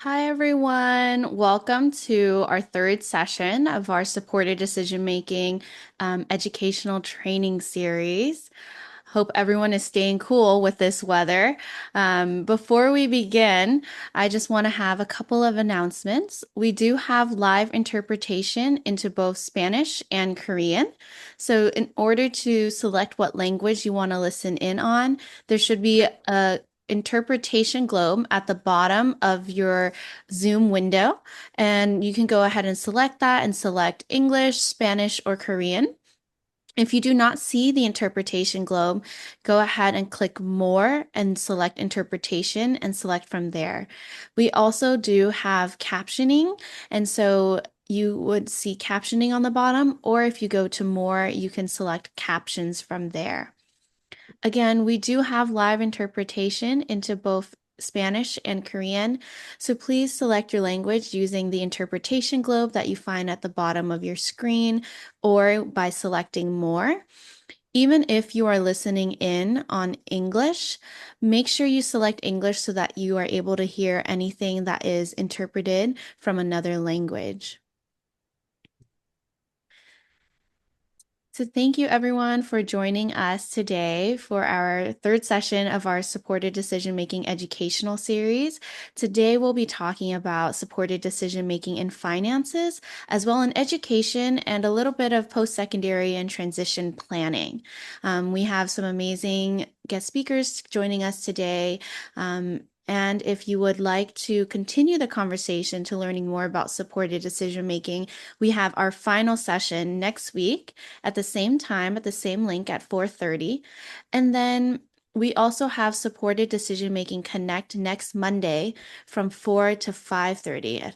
Hi, everyone. Welcome to our third session of our supported decision making educational training series. Hope everyone is staying cool with this weather. Before we begin, I just want to have a couple of announcements. We do have live interpretation into both Spanish and Korean. So, in order to select what language you want to listen in on, there should be a interpretation globe at the bottom of your Zoom window, and you can go ahead and select that and select English, Spanish, or Korean. If you do not see the interpretation globe, go ahead and click More and select Interpretation and select from there. We also do have captioning, and so you would see captioning on the bottom, or if you go to More, you can select Captions from there. Again, we do have live interpretation into both Spanish and Korean, so please select your language using the interpretation globe that you find at the bottom of your screen or by selecting More. Even if you are listening in on English, make sure you select English so that you are able to hear anything that is interpreted from another language. So thank you everyone for joining us today for our third session of our supported decision making educational series. Today we'll be talking about supported decision making in finances, as well in education and a little bit of post-secondary and transition planning. We have some amazing guest speakers joining us today. And if you would like to continue the conversation to learning more about supported decision making, we have our final session next week at the same time at the same link at 4:30. And then we also have supported decision making connect next Monday from 4 to 5:30.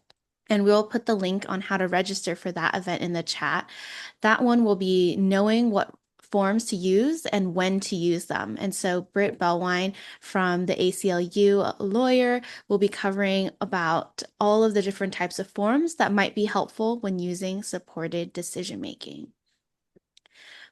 And we'll put the link on how to register for that event in the chat. That one will be knowing what forms to use and when to use them. And so Britt Bellwine from the ACLU, a lawyer, will be covering about all of the different types of forms that might be helpful when using supported decision making.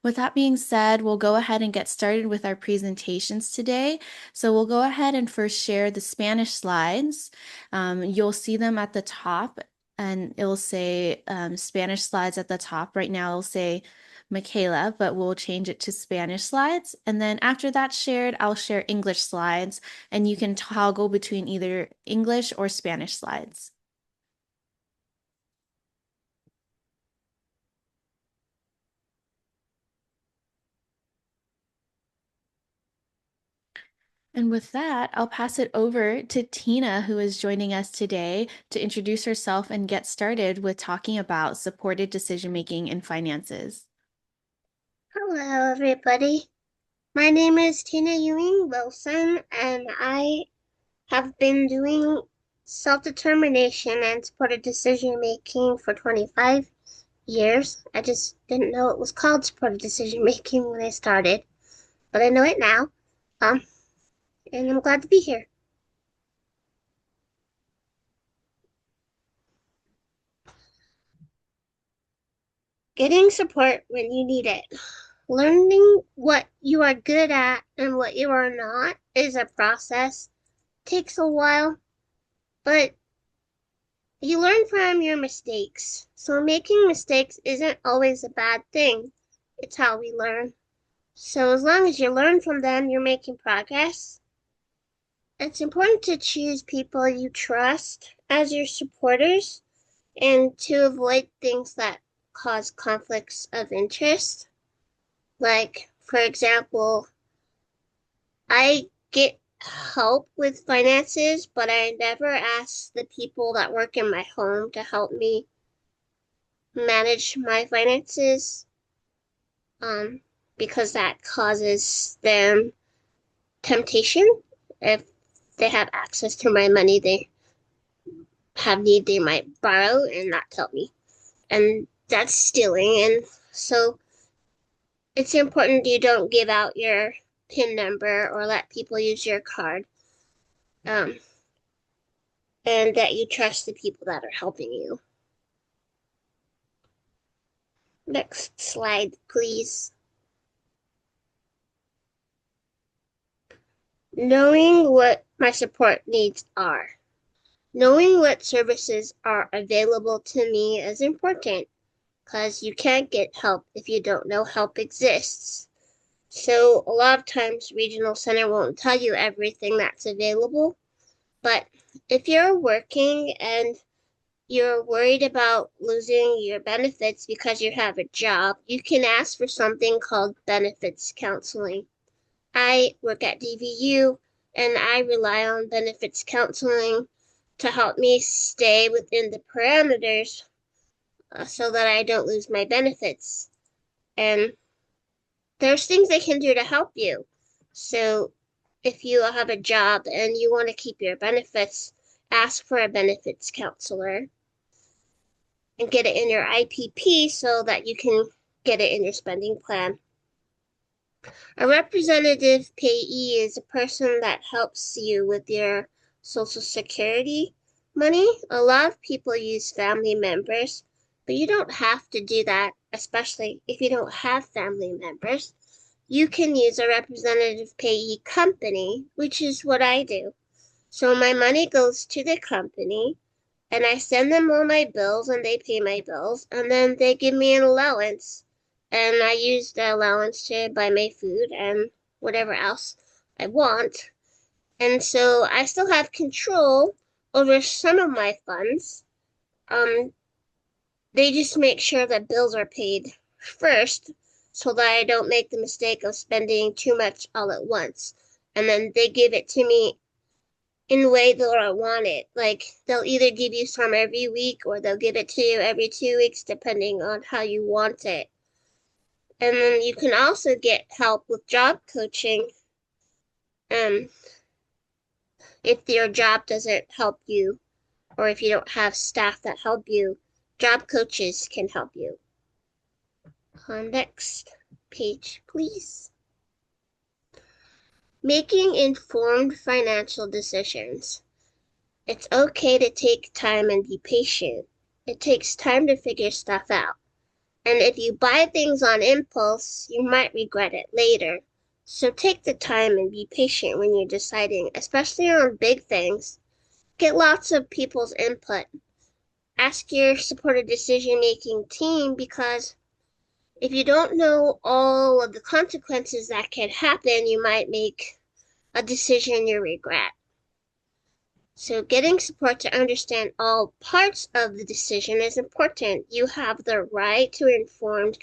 With that being said, we'll go ahead and get started with our presentations today. So we'll go ahead and first share the Spanish slides. You'll see them at the top, and it'll say Spanish slides at the top. Right now it'll say Michaela, but we'll change it to Spanish slides. And then after that's shared, I'll share English slides, and you can toggle between either English or Spanish slides. And with that, I'll pass it over to Tina, who is joining us today to introduce herself and get started with talking about supported decision making in finances. Hello, everybody. My name is Tina Ewing Wilson, and I have been doing self-determination and supported decision making for 25 years. I just didn't know it was called supported decision making when I started, but I know it now. Um, and I'm glad to be here. Getting support when you need it. Learning what you are good at and what you are not is a process. Takes a while, but you learn from your mistakes. So making mistakes isn't always a bad thing. It's how we learn. So as long as you learn from them, you're making progress. It's important to choose people you trust as your supporters and to avoid things that cause conflicts of interest. Like, for example, I get help with finances, but I never ask the people that work in my home to help me manage my finances, um, because that causes them temptation. If they have access to my money, they have need, they might borrow and not tell me. And that's stealing. And so it's important you don't give out your PIN number or let people use your card. Um, and that you trust the people that are helping you. Next slide, please. Knowing what my support needs are. Knowing what services are available to me is important because you can't get help if you don't know help exists. So, a lot of times, Regional Center won't tell you everything that's available, but if you're working and you're worried about losing your benefits because you have a job, you can ask for something called benefits counseling. I work at DVU and I rely on benefits counseling to help me stay within the parameters so that I don't lose my benefits. And there's things they can do to help you. So if you have a job and you want to keep your benefits, ask for a benefits counselor and get it in your IPP so that you can get it in your spending plan. A representative payee is a person that helps you with your Social Security money. A lot of people use family members, but you don't have to do that, especially if you don't have family members. You can use a representative payee company, which is what I do. So my money goes to the company and I send them all my bills and they pay my bills and then they give me an allowance and I use the allowance to buy my food and whatever else I want. And so I still have control over some of my funds. Um, they just make sure that bills are paid first so that I don't make the mistake of spending too much all at once. And then they give it to me in the way that I want it. Like they'll either give you some every week or they'll give it to you every 2 weeks, depending on how you want it. And then you can also get help with job coaching. Um, if your job doesn't help you, or if you don't have staff that help you, job coaches can help you. Next page, please. Making informed financial decisions. It's okay to take time and be patient. It takes time to figure stuff out. And if you buy things on impulse, you might regret it later. So take the time and be patient when you're deciding, especially on big things. Get lots of people's input. Ask your supported decision making team because if you don't know all of the consequences that can happen, you might make a decision you regret. So, getting support to understand all parts of the decision is important. You have the right to informed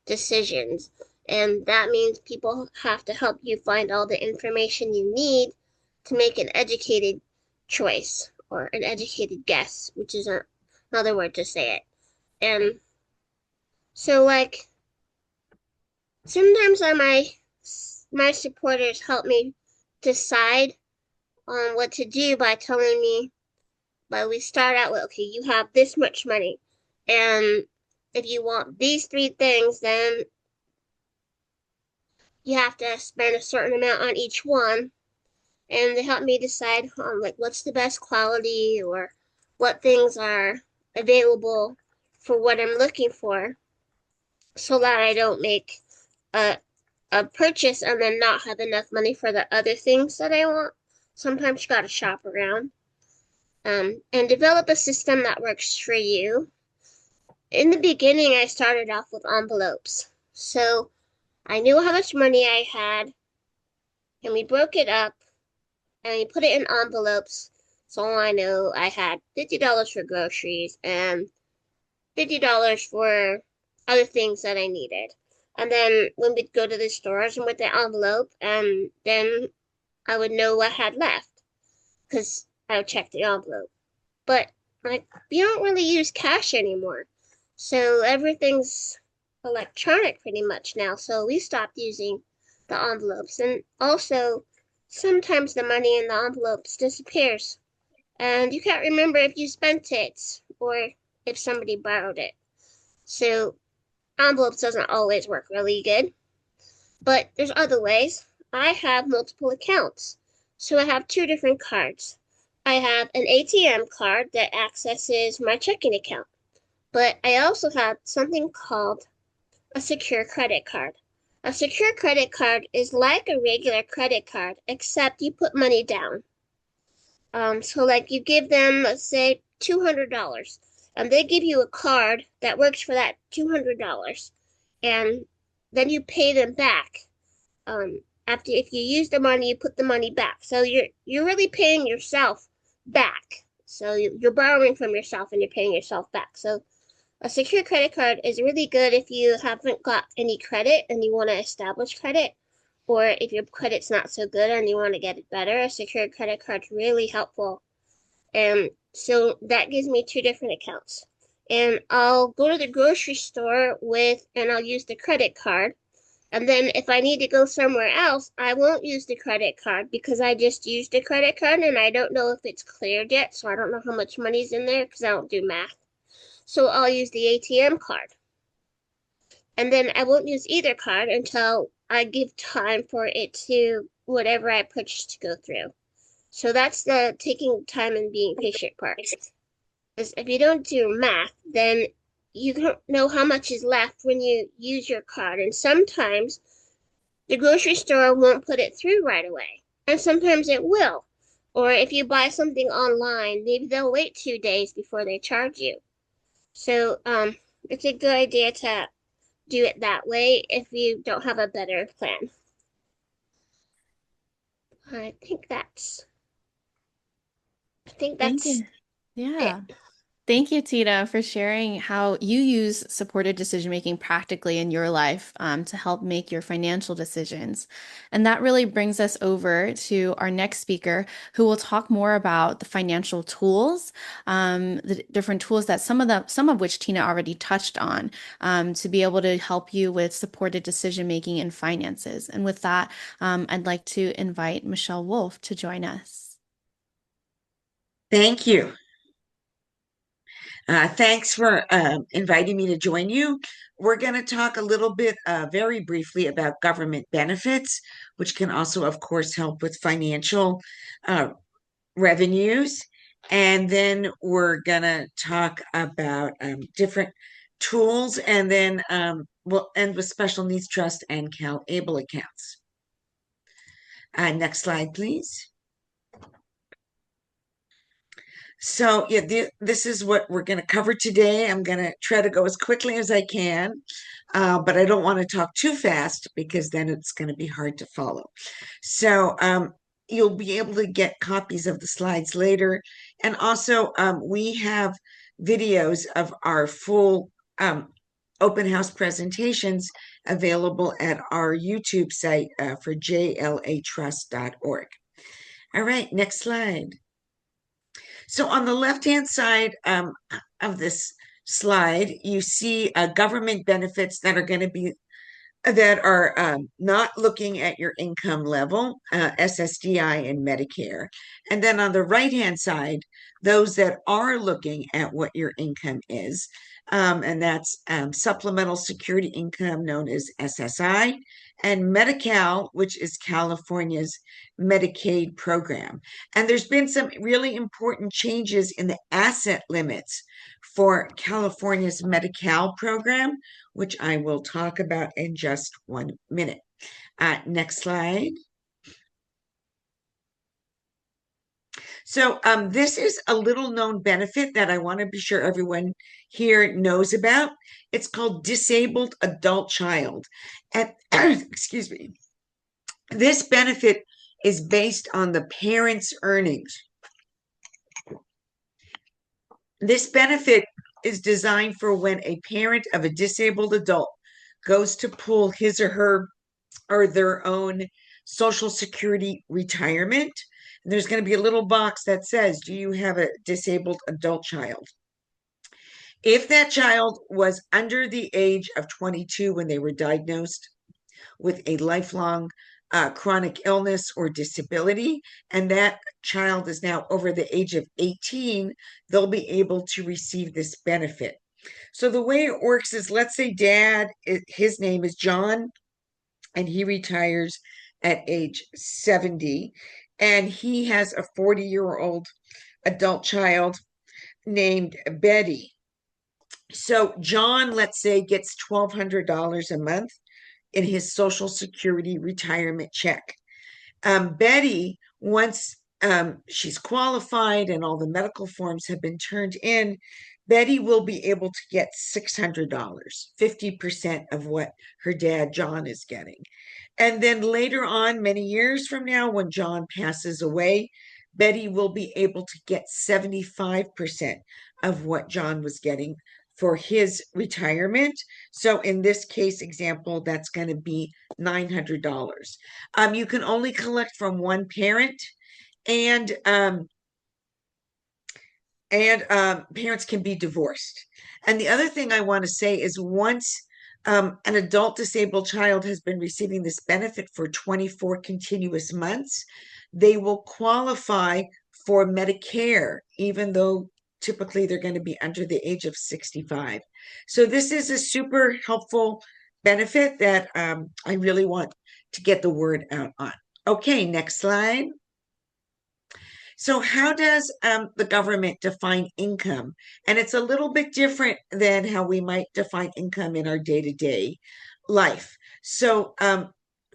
decisions, and that means people have to help you find all the information you need to make an educated choice or an educated guess, which is another word to say it. And so, like, sometimes my supporters help me decide on what to do by telling me, but we start out with, okay, you have this much money. And if you want these three things, then you have to spend a certain amount on each one. And they help me decide on like what's the best quality or what things are available for what I'm looking for so that I don't make a a purchase and then not have enough money for the other things that I want. Sometimes you gotta shop around. And develop a system that works for you. In the beginning, I started off with envelopes. So I knew how much money I had, and we broke it up and we put it in envelopes. So I know I had $50 for groceries and $50 for other things that I needed. And then when we'd go to the stores and with the envelope, and then I would know what I had left because I would check the envelope. But like we don't really use cash anymore. So everything's electronic pretty much now. So we stopped using the envelopes. And also sometimes the money in the envelopes disappears. And you can't remember if you spent it or if somebody borrowed it. So envelopes doesn't always work really good. But there's other ways. I have multiple accounts. So I have two different cards. I have an ATM card that accesses my checking account, but I also have something called a secure credit card. A secure credit card is like a regular credit card, except you put money down. So like you give them, let's say, $200, and they give you a card that works for that $200, and then you pay them back. After if you use the money, you put the money back. So you're really paying yourself back. So you're borrowing from yourself and you're paying yourself back. So a secure credit card is really good if you haven't got any credit and you want to establish credit, or if your credit's not so good and you want to get it better. A secured credit card's really helpful. And so that gives me two different accounts. And I'll go to the grocery store with, and I'll use the credit card. And then if I need to go somewhere else, I won't use the credit card because I just used the credit card and I don't know if it's cleared yet. So I don't know how much money's in there because I don't do math. So I'll use the ATM card. And then I won't use either card until I give time for it to whatever I purchased to go through. So that's the taking time and being patient part. Because if you don't do math, then you don't know how much is left when you use your card. And sometimes the grocery store won't put it through right away. And sometimes it will. Or if you buy something online, maybe they'll wait 2 days before they charge you. So it's a good idea to do it that way if you don't have a better plan. I think that's I think Thank that's you. Yeah. it. Thank you, Tina, for sharing how you use supported decision making practically in your life to help make your financial decisions. And that really brings us over to our next speaker, who will talk more about the financial tools, the different tools that some of which Tina already touched on, to be able to help you with supported decision making and finances. And with that, I'd like to invite Michelle Wolf to join us. Thank you. Thanks for inviting me to join you. We're going to talk a little bit, very briefly, about government benefits, which can also, of course, help with financial uh, revenues. And then we're going to talk about different tools, and then we'll end with special needs trust and Cal Able accounts. Next slide, please. So, yeah, this is what we're going to cover today. I'm going to try to go as quickly as I can, but I don't want to talk too fast because then it's going to be hard to follow. So, you'll be able to get copies of the slides later. And also, we have videos of our full open house presentations available at our YouTube site for jlatrust.org. All right, next slide. So on the left-hand side of this slide, you see government benefits that are going to be that are not looking at your income level, SSDI and Medicare. And then on the right-hand side, those that are looking at what your income is, and that's supplemental security income known as SSI, and Medi-Cal, which is California's Medicaid program. And there's been some really important changes in the asset limits for California's Medi-Cal program, which I will talk about in just 1 minute. Next slide. So this is a little known benefit that I want to be sure everyone here knows about. It's called disabled adult child. And excuse me, this benefit is based on the parent's earnings. This benefit is designed for when a parent of a disabled adult goes to pull his or her or their own Social Security retirement. And there's going to be a little box that says, do you have a disabled adult child? If that child was under the age of 22 when they were diagnosed with a lifelong chronic illness or disability, and that child is now over the age of 18, they'll be able to receive this benefit. So the way it works is, let's say dad, his name is John, and he retires at age 70, and he has a 40-year-old adult child named Betty. So John, let's say, gets $1,200 a month in his Social Security retirement check. Betty, once she's qualified and all the medical forms have been turned in, Betty will be able to get $600, 50% of what her dad, John, is getting. And then later on, many years from now, when John passes away, Betty will be able to get 75% of what John was getting for his retirement. So in this case example, that's going to be $900. You can only collect from one parent, and parents can be divorced. And the other thing I want to say is once an adult disabled child has been receiving this benefit for 24 continuous months, they will qualify for Medicare, even though typically they're going to be under the age of 65. So this is a super helpful benefit that I really want to get the word out on. Okay, next slide. So, how does the government define income? And it's a little bit different than how we might define income in our day to day life. So,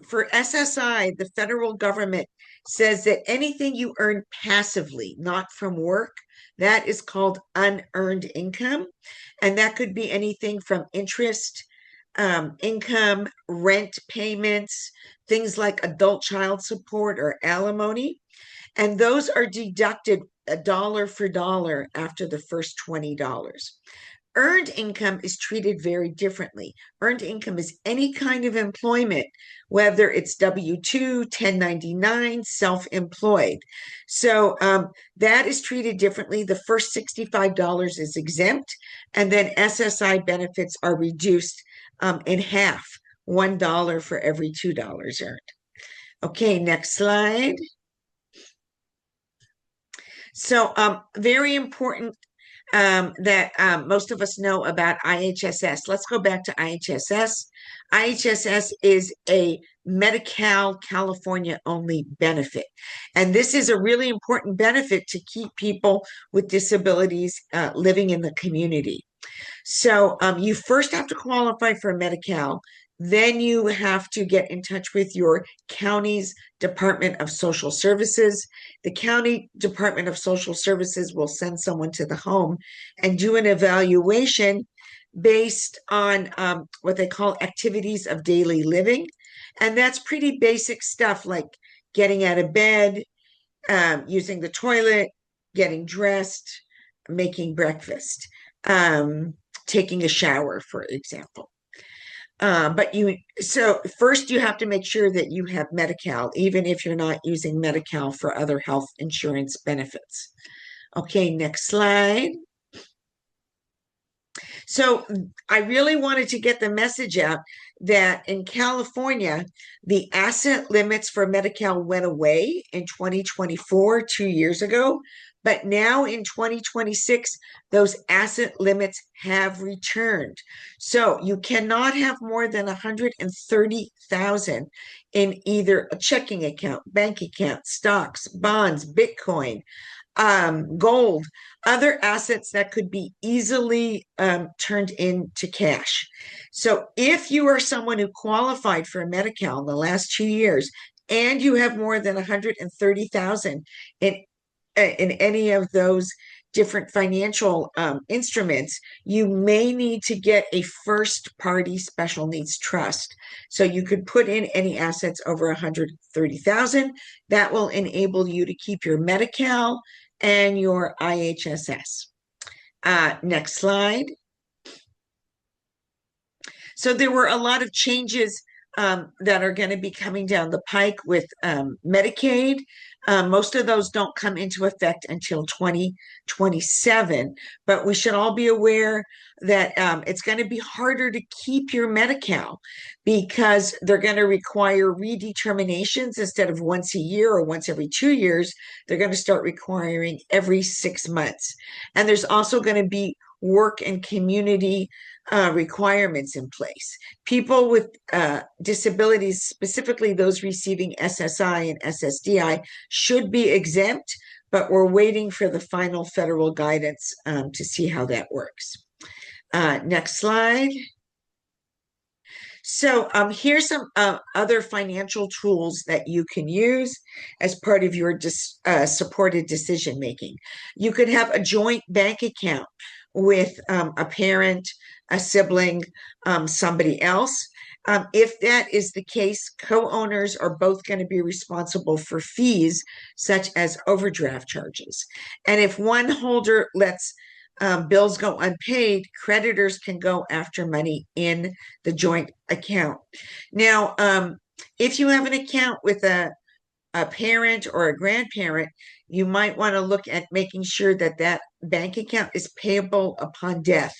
for SSI, the federal government says that anything you earn passively, not from work, that is called unearned income. And that could be anything from interest, income, rent payments, things like adult child support or alimony. And those are deducted a dollar for dollar after the first $20. Earned income is treated very differently. Earned income is any kind of employment, whether it's W-2, 1099, self-employed. So that is treated differently. The first $65 is exempt, and then SSI benefits are reduced in half, $1 for every $2 earned. Okay, next slide. So very important that most of us know about IHSS. Let's go back to IHSS. IHSS is a Medi-Cal California only benefit. And this is a really important benefit to keep people with disabilities living in the community. So you first have to qualify for Medi-Cal. Then you have to get in touch with your county's Department of Social Services. The county Department of Social Services will send someone to the home and do an evaluation based on what they call activities of daily living. And that's pretty basic stuff like getting out of bed, using the toilet, getting dressed, making breakfast, taking a shower, for example. So first you have to make sure that you have Medi-Cal, even if you're not using Medi-Cal for other health insurance benefits. Okay, next slide. So I really wanted to get the message out that in California, the asset limits for Medi-Cal went away in 2024, 2 years ago. But now in 2026, those asset limits have returned. So you cannot have more than 130,000 in either a checking account, bank account, stocks, bonds, Bitcoin, gold, other assets that could be easily turned into cash. So if you are someone who qualified for a Medi-Cal in the last 2 years and you have more than 130,000 in any of those different financial instruments, you may need to get a first party special needs trust. So you could put in any assets over 130,000. That will enable you to keep your Medi-Cal and your IHSS. Next slide. So there were a lot of changes that are going to be coming down the pike with Medicaid. Most of those don't come into effect until 2027, but we should all be aware that it's going to be harder to keep your Medi-Cal because they're going to require redeterminations instead of once a year or once every 2 years. They're going to start requiring every 6 months. And there's also going to be work and community requirements in place. People with disabilities, specifically those receiving SSI and SSDI, should be exempt, but we're waiting for the final federal guidance to see how that works. Next slide. So here's some other financial tools that you can use as part of your supported decision making. You could have a joint bank account with a parent, a sibling, somebody else. If that is the case, co-owners are both going to be responsible for fees such as overdraft charges. And if one holder lets bills go unpaid, creditors can go after money in the joint account. Now, if you have an account with a parent or a grandparent, you might want to look at making sure that that bank account is payable upon death.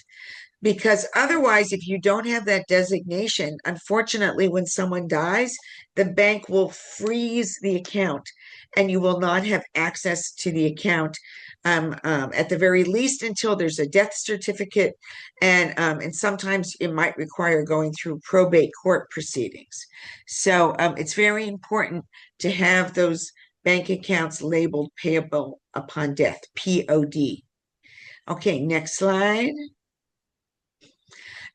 Because otherwise, if you don't have that designation, unfortunately, when someone dies, the bank will freeze the account and you will not have access to the account at the very least until there's a death certificate. And sometimes it might require going through probate court proceedings. So it's very important to have those bank accounts labeled payable upon death, POD. Okay, next slide.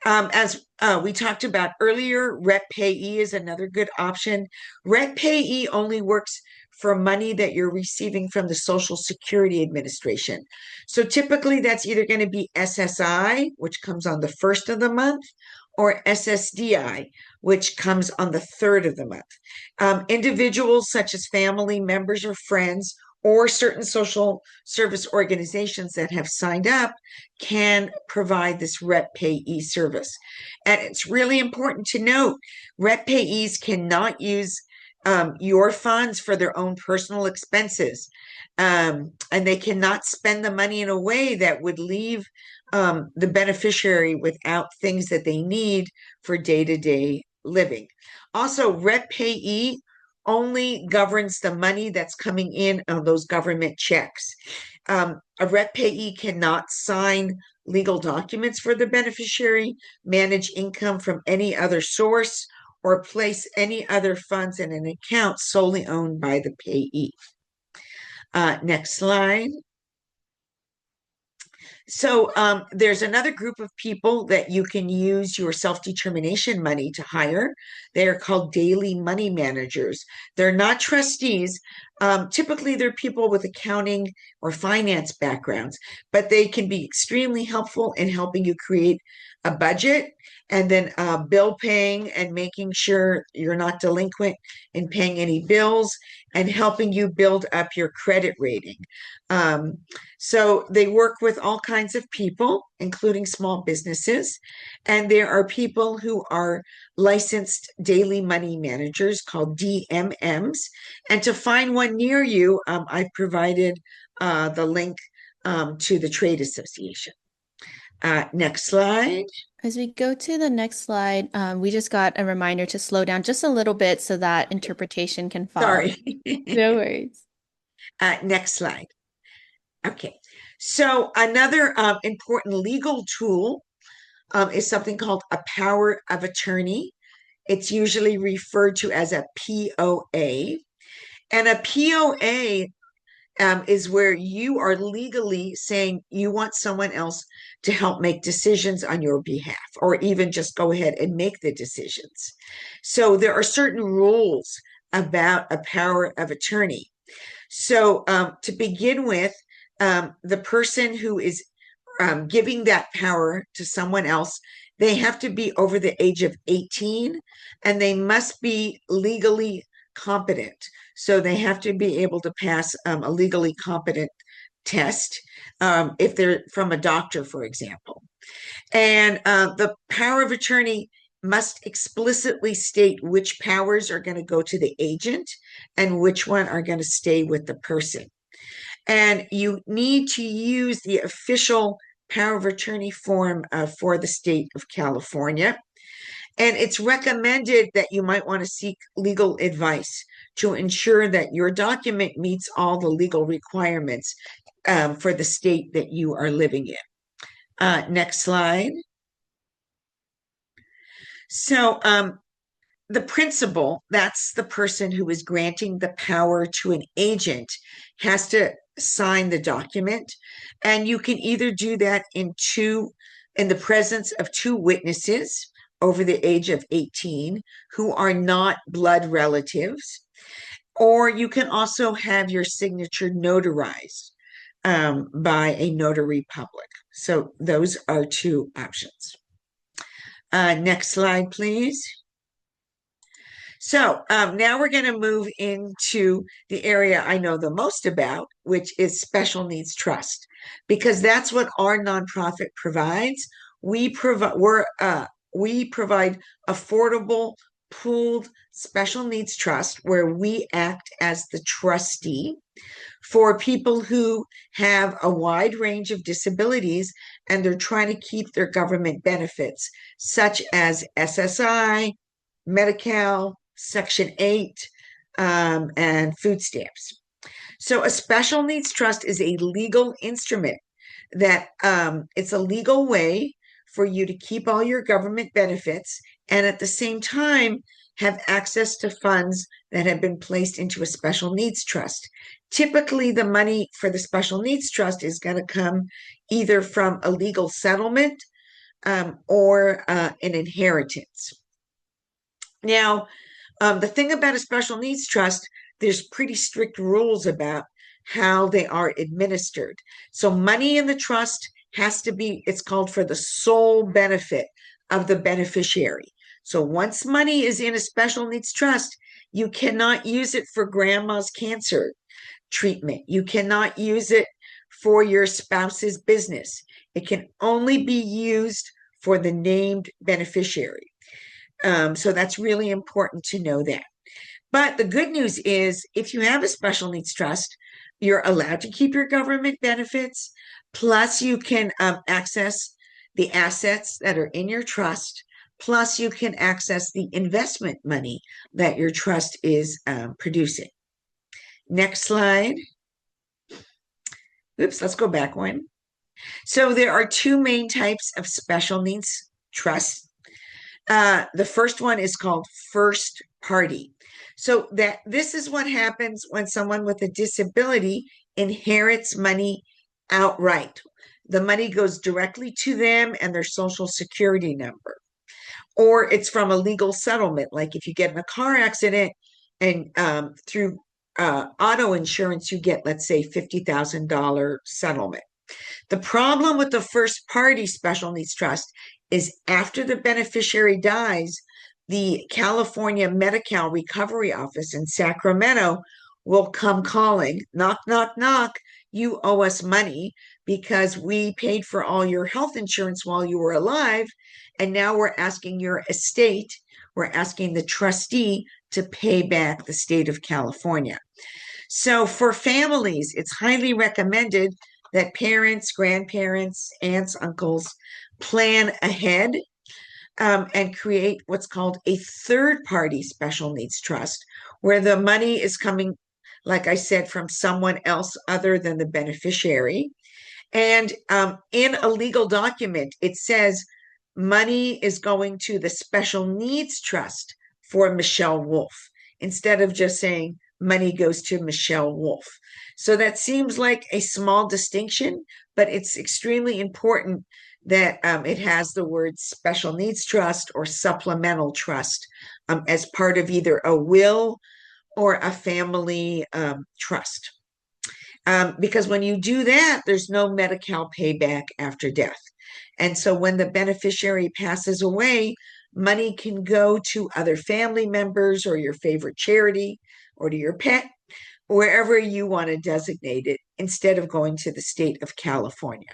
As we talked about earlier, Rep Payee is another good option. Rep Payee only works for money that you're receiving from the Social Security Administration. So typically that's either going to be SSI, which comes on the first of the month, or SSDI, which comes on the third of the month. Individuals such as family members or friends or certain social service organizations that have signed up can provide this rep payee service. And it's really important to note rep payees cannot use your funds for their own personal expenses. And they cannot spend the money in a way that would leave the beneficiary without things that they need for day to day living. Also, rep payee only governs the money that's coming in on those government checks. A rep payee cannot sign legal documents for the beneficiary, manage income from any other source, or place any other funds in an account solely owned by the payee. Next slide. So there's another group of people that you can use your self-determination money to hire. They are called daily money managers. They're not trustees. Typically, they're people with accounting or finance backgrounds, but they can be extremely helpful in helping you create a budget and then bill paying and making sure you're not delinquent in paying any bills and helping you build up your credit rating. So they work with all kinds of people, including small businesses. And there are people who are licensed daily money managers called DMMs. And to find one near you, I've provided the link to the trade association. Next slide. As we go to the next slide, we just got a reminder to slow down just a little bit so that interpretation can follow. Sorry. No worries. Next slide. Okay. So another important legal tool is something called a power of attorney. It's usually referred to as a POA. And a POA is where you are legally saying you want someone else to help make decisions on your behalf, or even just go ahead and make the decisions. So there are certain rules about a power of attorney. So to begin with, the person who is giving that power to someone else, they have to be over the age of 18 and they must be legally competent. So they have to be able to pass a legally competent test if they're from a doctor, for example. And the power of attorney must explicitly state which powers are going to go to the agent and which one are going to stay with the person. And you need to use the official power of attorney form for the state of California. And it's recommended that you might want to seek legal advice to ensure that your document meets all the legal requirements for the state that you are living in. Next slide. So the principal, that's the person who is granting the power to an agent, has to sign the document. And you can either do that in the presence of two witnesses, over the age of 18 who are not blood relatives, or you can also have your signature notarized by a notary public. So those are two options. Next slide, please. So now we're going to move into the area I know the most about, which is special needs trust, because that's what our nonprofit provides. We provide affordable pooled special needs trust where we act as the trustee for people who have a wide range of disabilities and they're trying to keep their government benefits, such as SSI, Medi-Cal, Section 8, and food stamps. So a special needs trust is a legal instrument that it's a legal way for you to keep all your government benefits and at the same time have access to funds that have been placed into a special needs trust. Typically, the money for the special needs trust is going to come either from a legal settlement or an inheritance. Now, the thing about a special needs trust, there's pretty strict rules about how they are administered. So money in the trust has to be, it's called for the sole benefit of the beneficiary. So once money is in a special needs trust, you cannot use it for grandma's cancer treatment. You cannot use it for your spouse's business. It can only be used for the named beneficiary. So that's really important to know that. But the good news is if you have a special needs trust, you're allowed to keep your government benefits, plus you can access the assets that are in your trust, plus you can access the investment money that your trust is producing. Next slide. Oops, let's go back one. So there are two main types of special needs trusts. The first one is called first party. So that this is what happens when someone with a disability inherits money outright. The money goes directly to them and their social security number. Or it's from a legal settlement, like if you get in a car accident and through auto insurance, you get, let's say, $50,000 settlement. The problem with the first party special needs trust is after the beneficiary dies, the California Medi-Cal Recovery Office in Sacramento will come calling, knock, knock, knock, you owe us money because we paid for all your health insurance while you were alive, and now we're asking your estate, we're asking the trustee to pay back the state of California. So for families, it's highly recommended that parents, grandparents, aunts, uncles plan ahead and create what's called a third party special needs trust, where the money is coming, like I said, from someone else other than the beneficiary. And in a legal document, it says money is going to the special needs trust for Michelle Wolf, instead of just saying money goes to Michelle Wolf. So that seems like a small distinction, but it's extremely important that it has the word special needs trust or supplemental trust as part of either a will or a family trust. Because when you do that, there's no Medi-Cal payback after death. And so when the beneficiary passes away, money can go to other family members or your favorite charity or to your pet, wherever you want to designate it, instead of going to the state of California.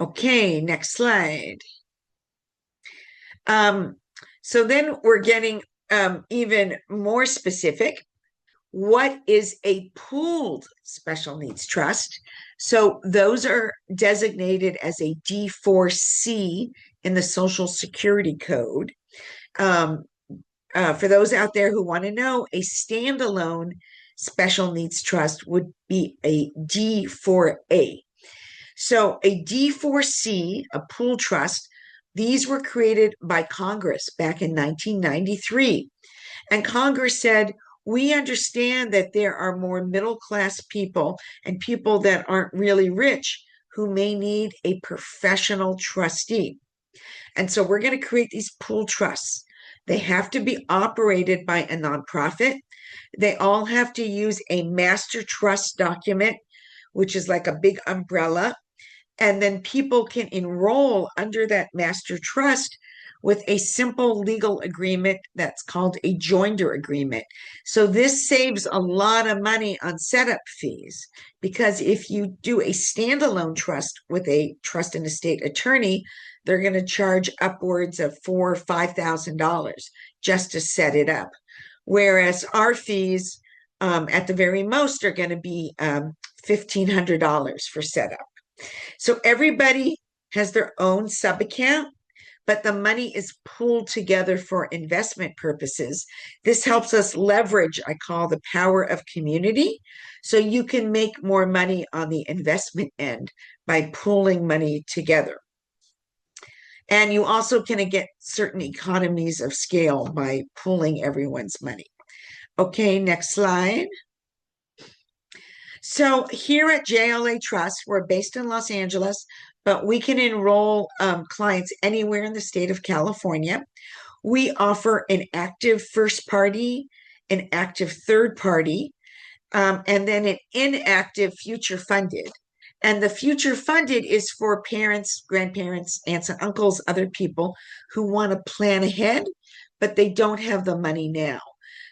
Okay, next slide. So then we're getting even more specific. What is a pooled special needs trust? So those are designated as a D4C in the Social Security Code. For those out there who want to know, a standalone special needs trust would be a D4A. So a D4C, a pool trust, these were created by Congress back in 1993. And Congress said, we understand that there are more middle class people and people that aren't really rich who may need a professional trustee. And so we're going to create these pool trusts. They have to be operated by a nonprofit. They all have to use a master trust document, which is like a big umbrella. And then people can enroll under that master trust with a simple legal agreement that's called a joinder agreement. So this saves a lot of money on setup fees, because if you do a standalone trust with a trust and estate attorney, they're going to charge upwards of $4,000 or $5,000 just to set it up. Whereas our fees, at the very most, are going to be $1,500 for setup. So everybody has their own sub account, but the money is pooled together for investment purposes. This helps us leverage, I call the power of community. So you can make more money on the investment end by pooling money together. And you also can get certain economies of scale by pooling everyone's money. Okay, next slide. So here at JLA Trust, we're based in Los Angeles, but we can enroll clients anywhere in the state of California. We offer an active first party, an active third party, and then an inactive future funded. And the future funded is for parents, grandparents, aunts and uncles, other people who want to plan ahead, but they don't have the money now.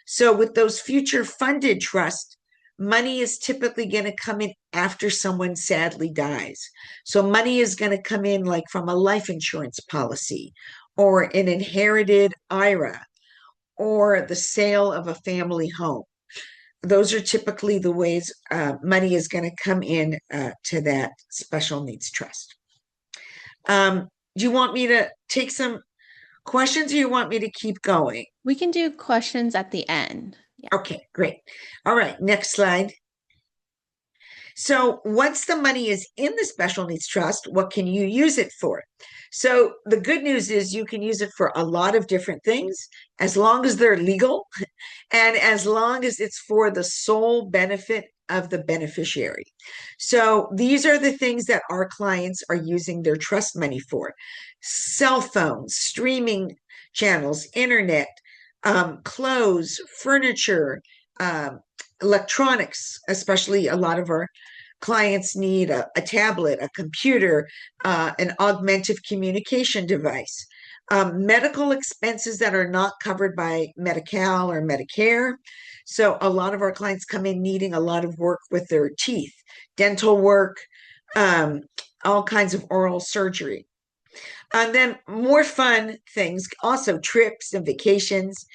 So with those future funded trusts, money is typically going to come in after someone sadly dies. So money is going to come in like from a life insurance policy or an inherited IRA or the sale of a family home. Those are typically the ways money is going to come in to that special needs trust. Do you want me to take some questions or you want me to keep going? We can do questions at the end. Yeah. Okay, great. All right, next slide. So once the money is in the special needs trust, what can you use it for? So the good news is you can use it for a lot of different things as long as they're legal and as long as it's for the sole benefit of the beneficiary. So these are the things that our clients are using their trust money for: cell phones, streaming channels, internet, clothes, furniture, electronics. Especially a lot of our clients need a tablet, a computer, an augmented communication device. Medical expenses that are not covered by Medi-Cal or Medicare. So a lot of our clients come in needing a lot of work with their teeth, dental work, all kinds of oral surgery. And then more fun things, also trips and vacations.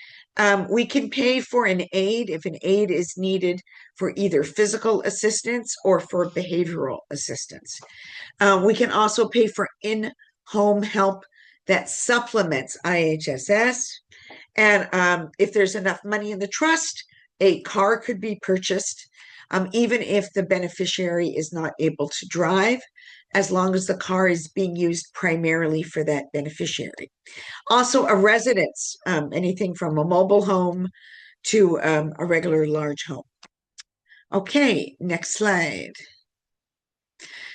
We can pay for an aid if an aid is needed for either physical assistance or for behavioral assistance. We can also pay for in-home help that supplements IHSS. And if there's enough money in the trust, a car could be purchased, even if the beneficiary is not able to drive, as long as the car is being used primarily for that beneficiary. Also, a residence, anything from a mobile home to a regular large home. Okay, next slide.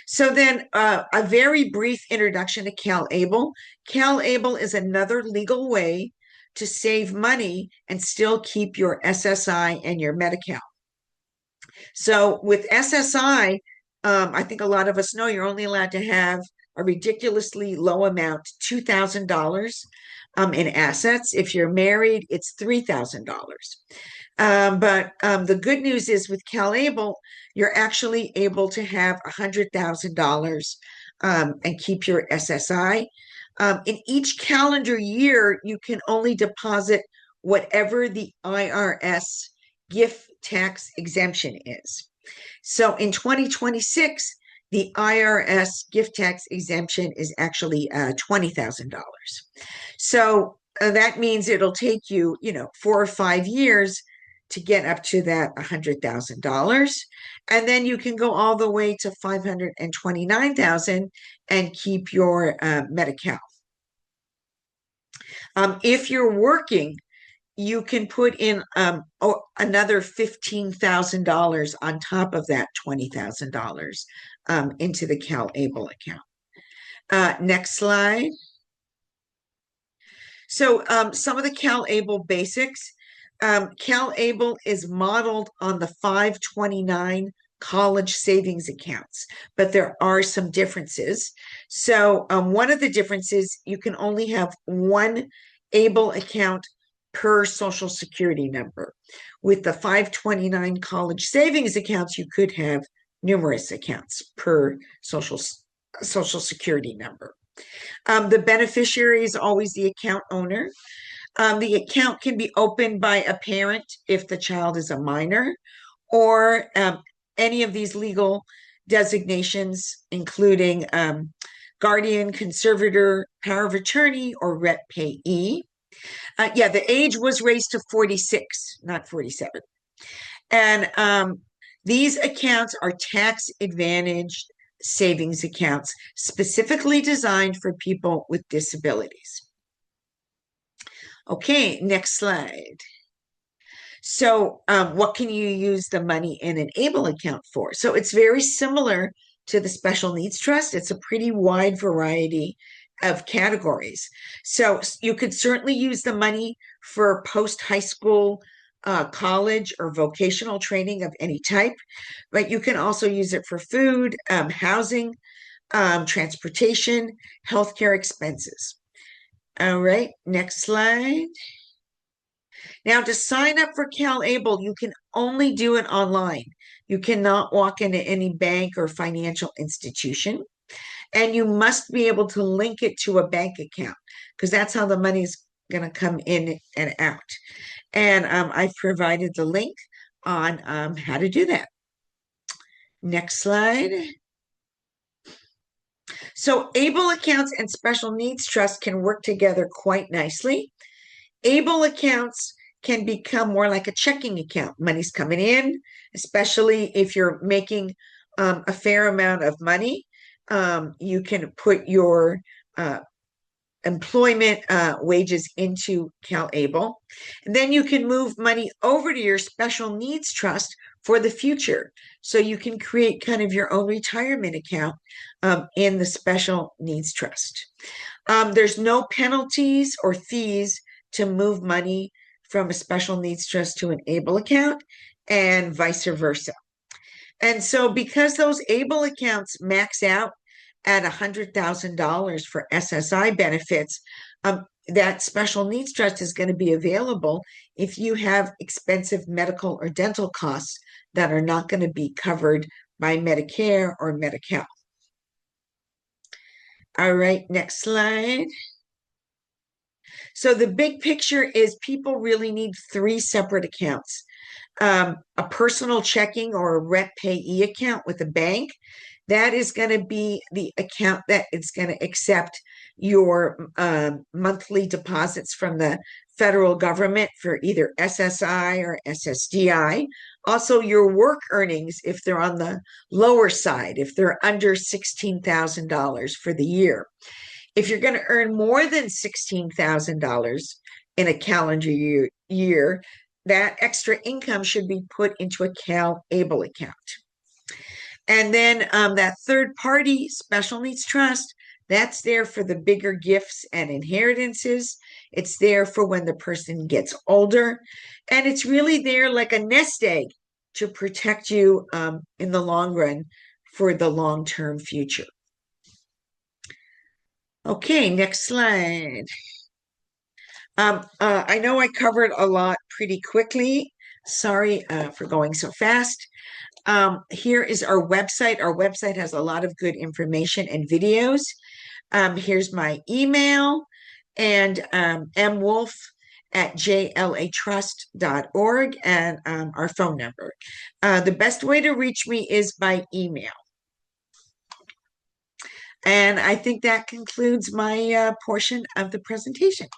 So then a very brief introduction to CalAble. CalAble is another legal way to save money and still keep your SSI and your Medi-Cal. So with SSI, I think a lot of us know you're only allowed to have a ridiculously low amount, $2,000 in assets. If you're married, it's $3,000. But the good news is with CalAble, you're actually able to have $100,000 and keep your SSI. In each calendar year, you can only deposit whatever the IRS gift tax exemption is. So in 2026, the IRS gift tax exemption is actually $20,000. So that means it'll take you, 4 or 5 years to get up to that $100,000. And then you can go all the way to $529,000 and keep your Medi-Cal. If you're working, you can put in another $15,000 on top of that $20,000 into the CalAble account. Next slide. So some of the CalAble basics. CalAble is modeled on the 529 college savings accounts, but there are some differences. So one of the differences, you can only have one ABLE account per social security number. With the 529 college savings accounts, you could have numerous accounts per social security number. The beneficiary is always the account owner. The account can be opened by a parent if the child is a minor, or any of these legal designations, including guardian, conservator, power of attorney, or rep payee. Yeah, the age was raised to 46, not 47. And these accounts are tax advantaged savings accounts specifically designed for people with disabilities. Okay, next slide. So, what can you use the money in an ABLE account for? So, it's very similar to the special needs trust. It's a pretty wide variety of categories. So, you could certainly use the money for post high school, college, or vocational training of any type, but you can also use it for food, housing, transportation, healthcare expenses. All right, next slide. Now, to sign up for CalAble, you can only do it online. You cannot walk into any bank or financial institution, and you must be able to link it to a bank account because that's how the money's going to come in and out. And I've provided the link on how to do that. Next slide. So, ABLE accounts and special needs trust can work together quite nicely. ABLE accounts can become more like a checking account. Money's coming in, especially if you're making a fair amount of money. You can put your employment wages into CalAble. And then you can move money over to your special needs trust for the future. So you can create kind of your own retirement account in the special needs trust. There's no penalties or fees to move money from a special needs trust to an ABLE account and vice versa. And so, because those ABLE accounts max out at $100,000 for SSI benefits, that special needs trust is going to be available if you have expensive medical or dental costs that are not going to be covered by Medicare or Medi-Cal. All right, next slide. So the big picture is people really need three separate accounts. A personal checking or a rep payee account with a bank. That is going to be the account that is going to accept your monthly deposits from the federal government for either SSI or SSDI. Also, your work earnings, if they're on the lower side, if they're under $16,000 for the year. If you're going to earn more than $16,000 in a calendar year, that extra income should be put into a CalAble account. And then that third party special needs trust, that's there for the bigger gifts and inheritances. It's there for when the person gets older. And it's really there like a nest egg to protect you in the long run for the long-term future. Okay, next slide. I know I covered a lot pretty quickly. Sorry for going so fast. Here is our website. Our website has a lot of good information and videos. Here's my email and mwolf@jlatrust.org and our phone number. The best way to reach me is by email. And I think that concludes my portion of the presentation.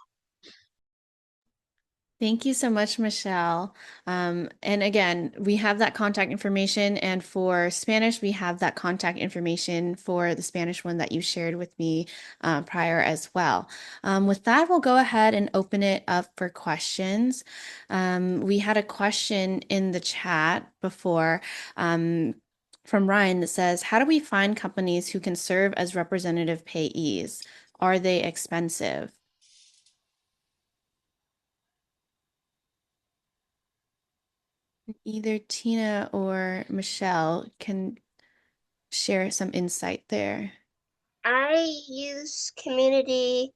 Thank you so much, Michelle. And again, we have that contact information, and for Spanish, we have that contact information for the Spanish one that you shared with me prior as well. With that, we'll go ahead and open it up for questions. We had a question in the chat before from Ryan that says, how do we find companies who can serve as representative payees? Are they expensive? Either Tina or Michelle can share some insight there. I use community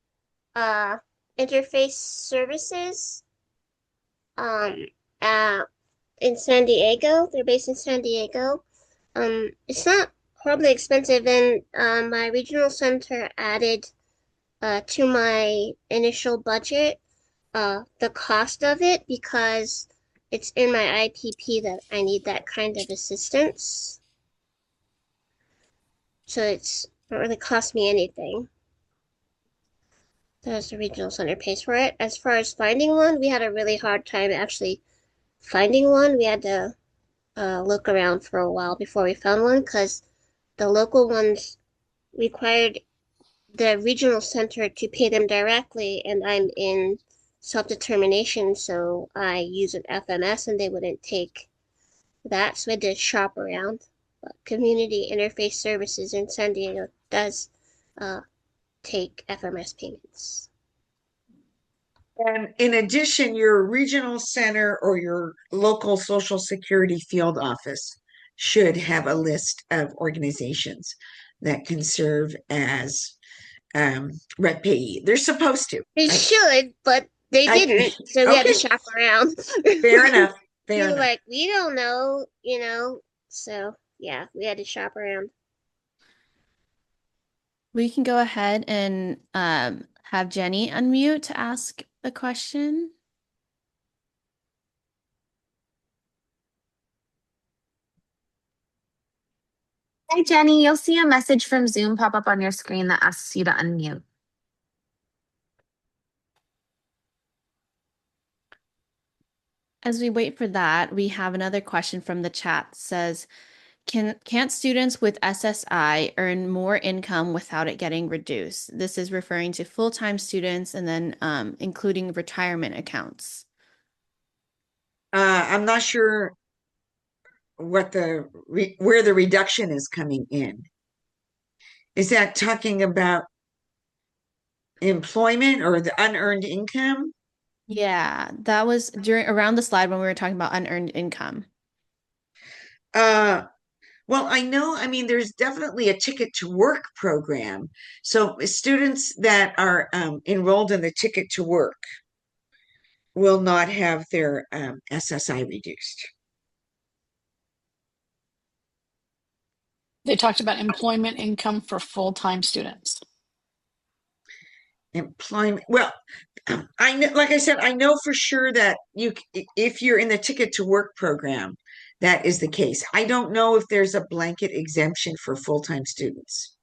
uh, interface services um, uh, in San Diego. They're based in San Diego. It's not horribly expensive, and my regional center added to my initial budget the cost of it because it's in my IPP that I need that kind of assistance. So it's not really cost me anything. As the regional center pays for it. As far as finding one, we had a really hard time actually finding one. We had to look around for a while before we found one because the local ones required the regional center to pay them directly, and I'm in self determination, so I use an FMS and they wouldn't take that, so I had to shop around. But Community Interface Services in San Diego does uh, take FMS payments. And in addition, your regional center or your local Social Security field office should have a list of organizations that can serve as rep payee. They're supposed to. They should, but they I didn't, so we had to okay, shop around. fair enough. We Fair were enough. like, we don't know, so yeah, we had to shop around. We can go ahead and have Jenny unmute to ask the question. Hi, Jenny. You'll see a message from Zoom pop up on your screen that asks you to unmute. As we wait for that, we have another question from the chat that says, can't students with SSI earn more income without it getting reduced? This is referring to full-time students and then including retirement accounts. I'm not sure what where the reduction is coming in. Is that talking about employment or the unearned income? Yeah, that was during around the slide when we were talking about unearned income. Uh, well, I mean, there's definitely a ticket to work program. So students that are enrolled in the ticket to work will not have their SSI reduced. They talked about employment income for full-time students. Employment, well, I know, like I said, I know for sure that if you're in the ticket to work program, that is the case. I don't know if there's a blanket exemption for full-time students.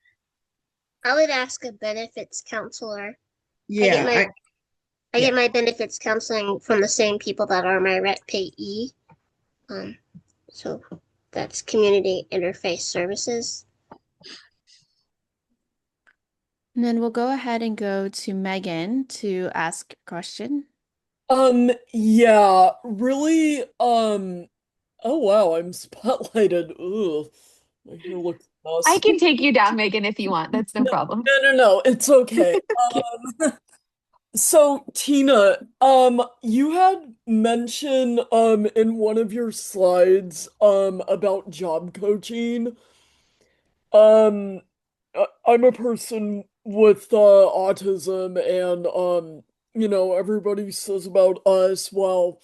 I would ask a benefits counselor. I get Yeah, my I yeah. get my benefits counseling from the same people that are my rep payee. Um, so that's Community Interface Services. And then we'll go ahead and go to Megan to ask a question. Yeah, really, oh wow, I'm spotlighted. Ugh, my hair looks I messy. can take you down, Megan, if you want. That's no No, problem. no, it's okay. Okay. So Tina, you had mentioned, in one of your slides, about job coaching. Um, I'm a person with, autism and, everybody says about us, well,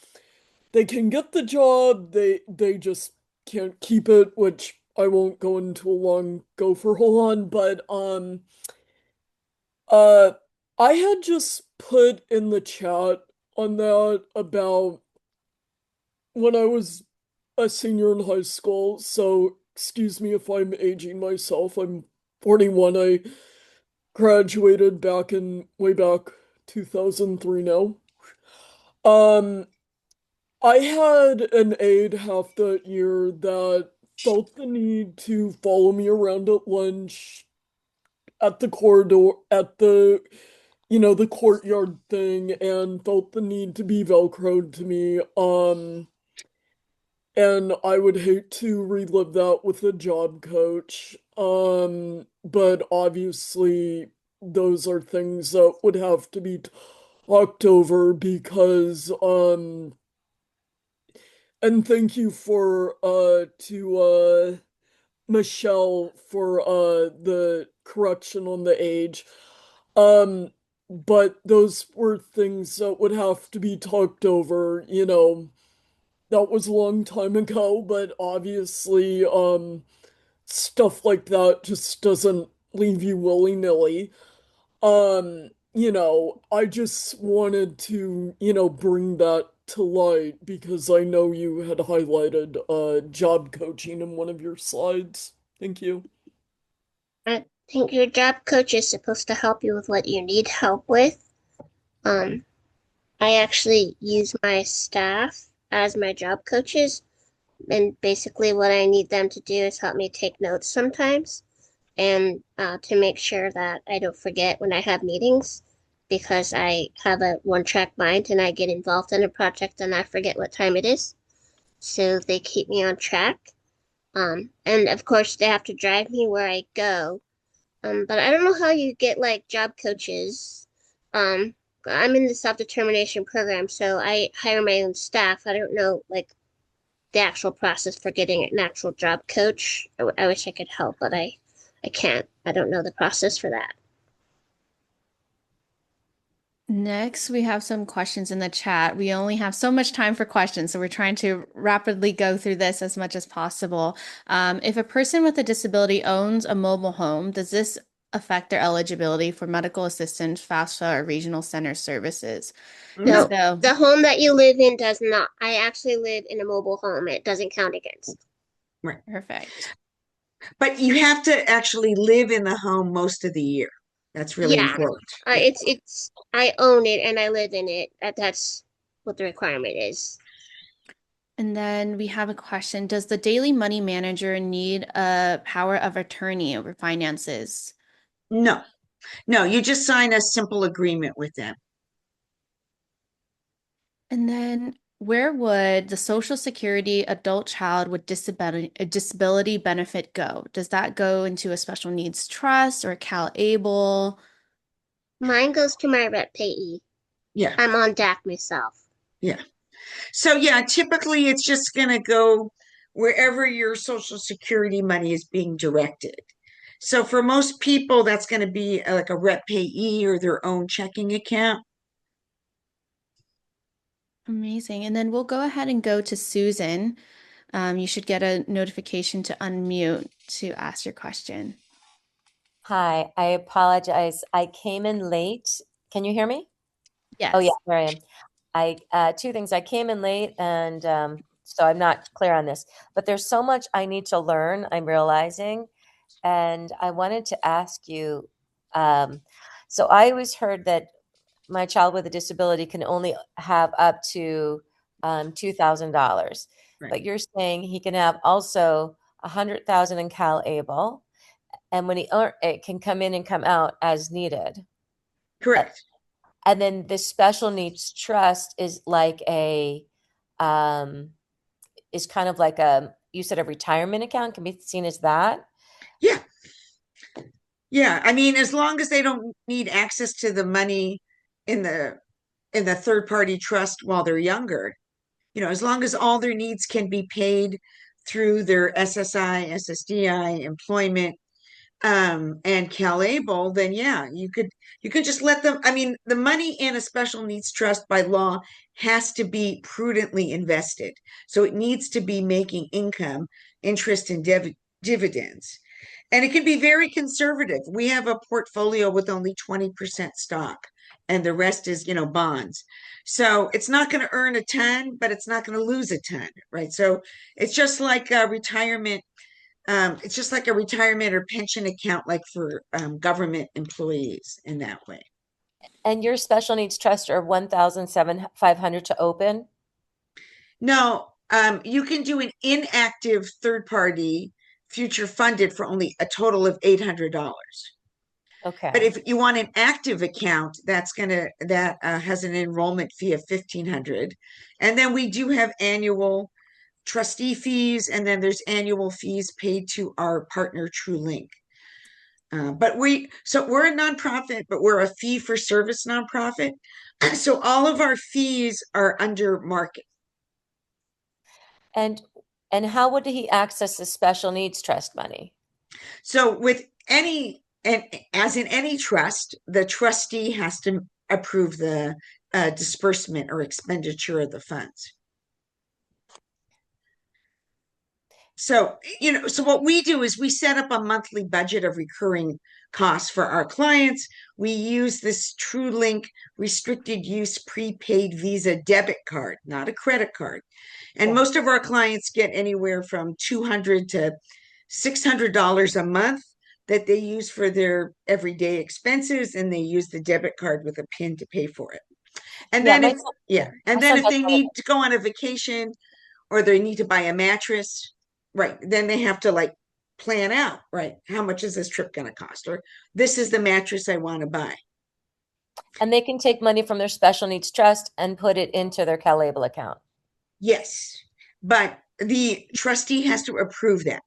they can get the job, they just can't keep it, which I won't go into a long gopher hole on, but uh I had just put in the chat on that about when I was a senior in high school, so excuse me if I'm aging myself. I'm 41. I graduated way back 2003 now. Um I had an aide half that year that felt the need to follow me around at lunch, at the corridor, at the courtyard thing, and felt the need to be Velcroed to me. And I would hate to relive that with a job coach. But obviously, those are things that would have to be talked over because, And thank you for to Michelle for the correction on the age. Um, but those were things that would have to be talked over, you know. That was a long time ago, but obviously, stuff like that just doesn't leave you willy-nilly. You know, I just wanted to, you know, bring that to light because I know you had highlighted job coaching in one of your slides. Thank you. I think your job coach is supposed to help you with what you need help with. Um, I actually use my staff as my job coaches, and basically what I need them to do is help me take notes sometimes, and to make sure that I don't forget when I have meetings, because I have a one-track mind and I get involved in a project and I forget what time it is. So they keep me on track. And of course they have to drive me where I go. But I don't know how you get like job coaches. Um, I'm in the self-determination program, so I hire my own staff. I don't know like the actual process for getting an actual job coach. I wish I could help, but I can't. I don't know the process for that. Next, we have some questions in the chat. We only have so much time for questions, so we're trying to rapidly go through this as much as possible. If a person with a disability owns a mobile home, does this affect their eligibility for medical assistance, FAFSA, or regional center services? No, No, So, the home that you live in does not. I actually live in a mobile home. It doesn't count against. right. perfect. But you have to actually live in the home most of the year. That's really Yeah, important. Yeah. it's I own it and I live in it. That's what the requirement is. And then we have a question. Does the daily money manager need a power of attorney over finances? No, no, you just sign a simple agreement with them. And then where would the Social Security adult child with disability benefit go? Does that go into a special needs trust or Cal Able? Mine goes to my rep payee. Yeah, I'm on DAC myself. yeah. So yeah, typically it's just going to go wherever your Social Security money is being directed. So for most people, that's going to be like a rep payee or their own checking account. Amazing. And then we'll go ahead and go to Susan. You should get a notification to unmute to ask your question. Hi, I apologize. I came in late. Can you hear me? Oh yeah, Yes. there I am. Two things. I came in late and so I'm not clear on this, but there's so much I need to learn, I'm realizing. And I wanted to ask you, um, so I always heard that my child with a disability can only have up to $2,000, Right. but you're saying he can have also 100,000 in Cal Able, and when it can come in and come out as needed. Uh, Correct. And then the special needs trust is like um, is kind of like you said a retirement account can be seen as that. Yeah. Yeah. I mean, as long as they don't need access to the money in the third party trust while they're younger, as long as all their needs can be paid through their SSI, SSDI, employment, and CalAble, then yeah, you could just let them. I mean, the money in a special needs trust by law has to be prudently invested. So it needs to be making income, interest, and dividends. And it can be very conservative. We have a portfolio with only 20% stock, and the rest is, bonds. So it's not going to earn a ton, but it's not going to lose a ton, right? So it's just like a retirement. It's just like a retirement or pension account, like for government employees in that way. And your special needs trust are 1,500 to open. No, you can do an inactive third party future funded for only a total of $800. But Okay. if you want an active account, that has an enrollment fee of 1,500, and then we do have annual trustee fees, and then there's annual fees paid to our partner TrueLink. But we're a nonprofit, but we're a fee for service nonprofit. So all of our fees are under market. And how would he access the special needs trust money? So with any, and as in any trust, the trustee has to approve the disbursement or expenditure of the funds. So, so what we do is we set up a monthly budget of recurring costs for our clients. We use this TrueLink restricted use prepaid Visa debit card, not a credit card. And most of our clients get anywhere from $200 to $600 a month that they use for their everyday expenses, and they use the debit card with a PIN to pay for it. And Yeah, then my then son if has they one of need to go on a vacation or they need to buy a mattress, right, then they have to like plan out, right, how much is this trip going to cost, or this is the mattress I want to buy. And they can take money from their special needs trust and put it into their CalAble account. Yes, but the trustee has to approve that.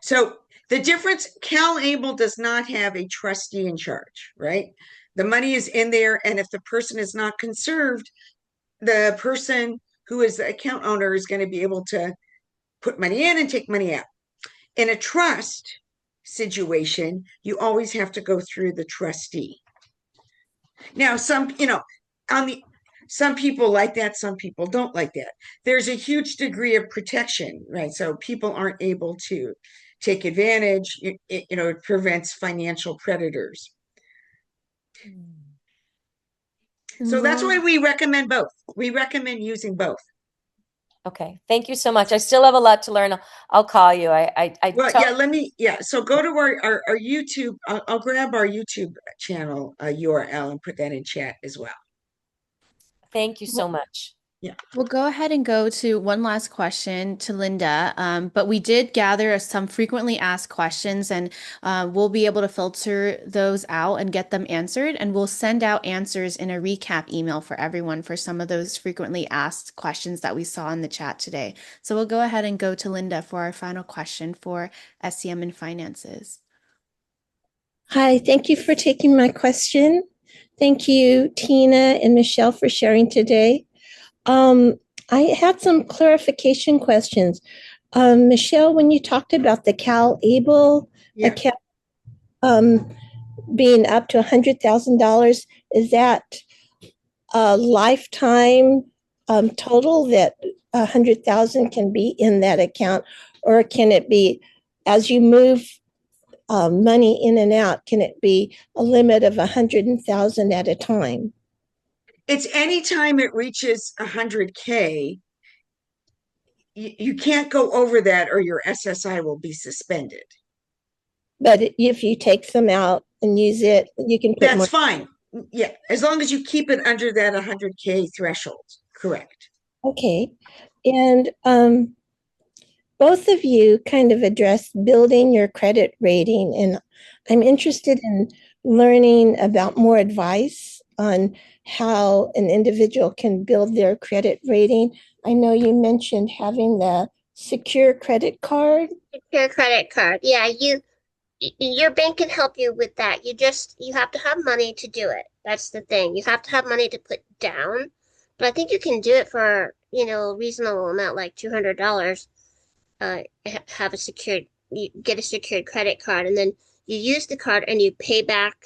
So the difference, CalAble does not have a trustee in charge, right? The money is in there, and if the person is not conserved, the person who is the account owner is going to be able to put money in and take money out. In a trust situation, you always have to go through the trustee. Now, some people like that, some people don't like that. There's a huge degree of protection, right? So people aren't able to take advantage. It prevents financial predators. So that's why we recommend both. We recommend using both. Okay, thank you so much. I still have a lot to learn. I'll call you. So go to our YouTube. I'll grab our YouTube channel URL and put that in chat as well. Thank you so much. Yeah. We'll go ahead and go to one last question to Linda, but we did gather some frequently asked questions, and we'll be able to filter those out and get them answered, and we'll send out answers in a recap email for everyone for some of those frequently asked questions that we saw in the chat today. So we'll go ahead and go to Linda for our final question for SDM and finances. Hi, thank you for taking my question. Thank you, Tina and Michelle, for sharing today. I had some clarification questions. Michelle, when you talked about the CalAble account being up to $100,000, is that a lifetime total that 100,000 can be in that account, or can it be as you move money in and out? Can it be a limit of 100,000 at a time? It's anytime it reaches 100K, you can't go over that or your SSI will be suspended. But if you take some out and use it, you can put That's more. fine. Yeah, as long as you keep it under that 100K threshold. Correct. Okay. And both of you kind of addressed building your credit rating, and I'm interested in learning about more advice on how an individual can build their credit rating. I know you mentioned having the secure credit card. Secure credit card. Yeah, your bank can help you with that. You have to have money to do it. That's the thing. You have to have money to put down. But I think you can do it for, a reasonable amount, like $200. Have you get a secured credit card, and then you use the card and you pay back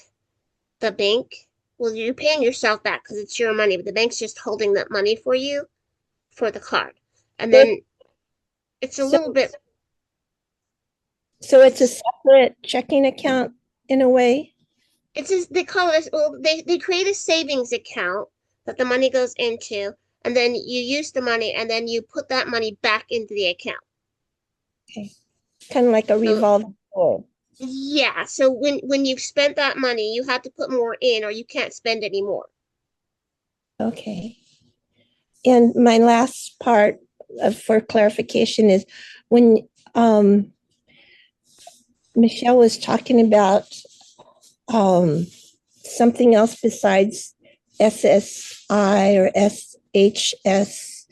the bank. Well, you're paying yourself back because it's your money, but the bank's just holding that money for you for the card. And then it's a little bit. So it's a separate checking account in a way? It's just, they call it, well, they create a savings account that the money goes into, and then you use the money, and then you put that money back into the account. Okay. Kind of like a revolving door. Yeah, so when you've spent that money, you have to put more in or you can't spend any more. Okay. And my last part for clarification is when Michelle was talking about something else besides SSI or SHSDI.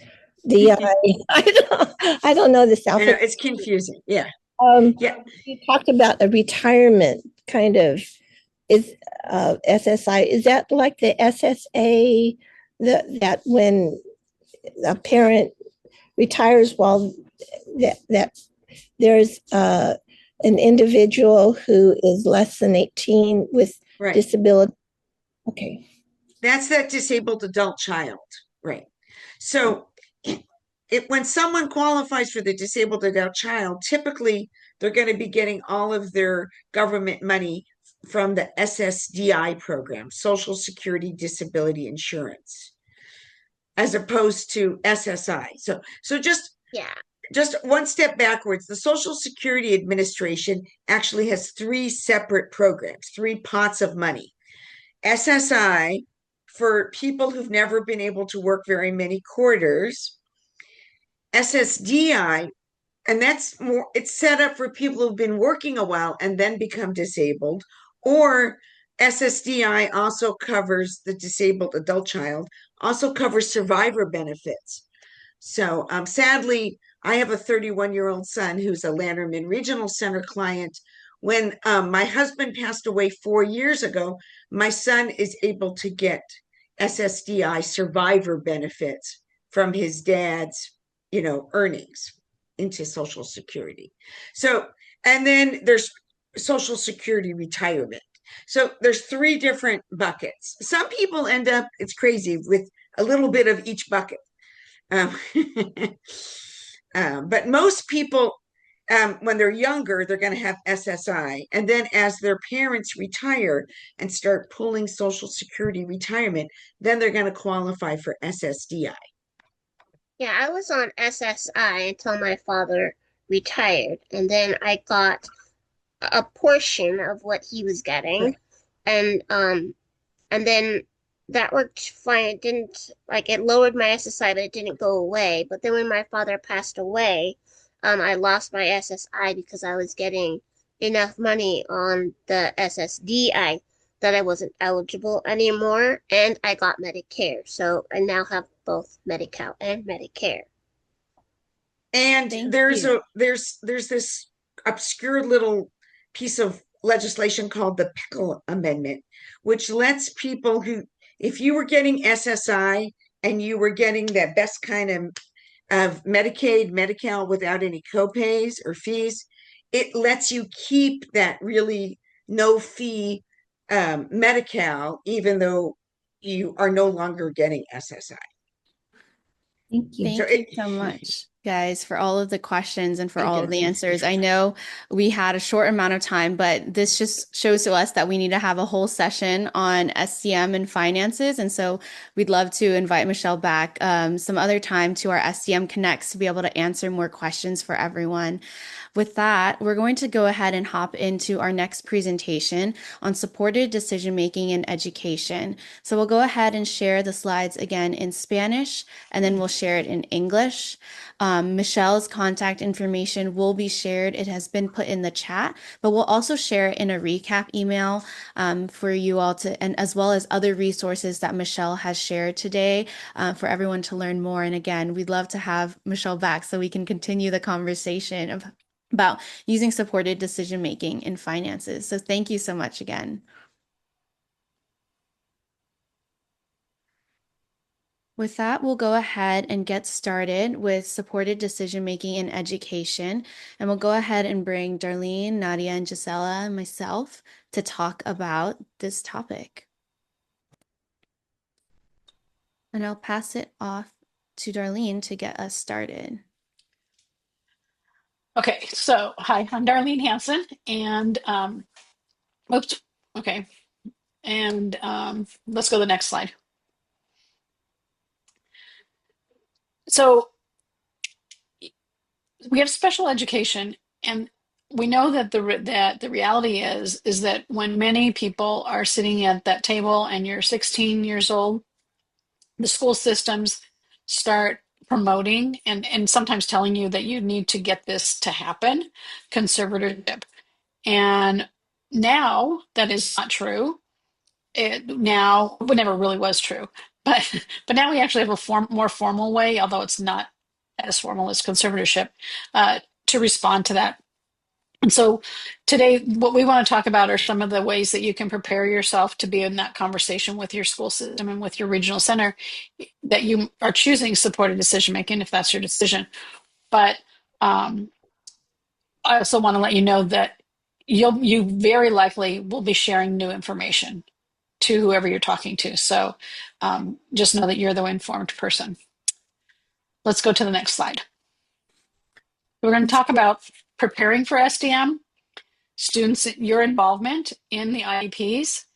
I don't know this alphabet. It's confusing. Yeah. You talked about a retirement kind of is SSI. Is that like the SSA that when a parent retires while that there's an individual who is less than 18 with Right. disability. Okay. That's that disabled adult child, right? So when someone qualifies for the disabled adult child, typically they're going to be getting all of their government money from the SSDI program, Social Security Disability Insurance, as opposed to SSI. So just one step backwards, the Social Security Administration actually has three separate programs, three pots of money. SSI for people who've never been able to work very many quarters, SSDI, and that's more, it's set up for people who've been working a while and then become disabled, or SSDI also covers the disabled adult child, also covers survivor benefits. So sadly, I have a 31-year-old son who's a Lanterman Regional Center client. When my husband passed away 4 years ago, my son is able to get SSDI survivor benefits from his dad's, earnings into Social Security. So, and then there's Social Security retirement. So there's three different buckets. Some people end up, it's crazy, with a little bit of each bucket. Um, but most people, when they're younger, they're going to have SSI. And then as their parents retire and start pulling Social Security retirement, then they're going to qualify for SSDI. Yeah, I was on SSI until my father retired, and then I got a portion of what he was getting, and then that worked fine. It didn't it lowered my SSI, but it didn't go away. But then when my father passed away, I lost my SSI because I was getting enough money on the SSDI that I wasn't eligible anymore, and I got Medicare. So I now have both Medi-Cal and Medicare. And Thank there's you. there's this obscure little piece of legislation called the Pickle Amendment, which lets people who, if you were getting SSI and you were getting that best kind of Medicaid, Medi-Cal without any copays or fees, it lets you keep that really no fee Medi-Cal, even though you are no longer getting SSI. Thank you. Thank you so much, guys, for all of the questions and for Thank all you. of the answers. I know we had a short amount of time, but this just shows to us that we need to have a whole session on SDM and finances. And so we'd love to invite Michelle back some other time to our SDM Connects to be able to answer more questions for everyone. With that, we're going to go ahead and hop into our next presentation on supported decision making in education. So we'll go ahead and share the slides again in Spanish, and then we'll share it in English. Michelle's contact information will be shared. It has been put in the chat, but we'll also share it in a recap email for you all to, and as well as other resources that Michelle has shared today for everyone to learn more. And again, we'd love to have Michelle back so we can continue the conversation about using supported decision making in finances. So thank you so much again. With that, we'll go ahead and get started with supported decision making in education. And we'll go ahead and bring Darlene, Nadia, and Gisela and myself to talk about this topic. And I'll pass it off to Darlene to get us started. Okay, so hi, I'm Darlene Hanson, and oops, okay, and let's go to the next slide. So we have special education, and we know that the reality is that when many people are sitting at that table and you're 16 years old, the school systems start promoting and sometimes telling you that you need to get this to happen, conservatorship. And now that is not true. It never really was true, but now we actually have a more formal way, although it's not as formal as conservatorship, to respond to that. And so today, what we want to talk about are some of the ways that you can prepare yourself to be in that conversation with your school system and with your regional center that you are choosing supported decision making if that's your decision. But I also want to let you know that you very likely will be sharing new information to whoever you're talking to. So just know that you're the informed person. Let's go to the next slide. We're going to talk about preparing for SDM, students, your involvement in the IEPs,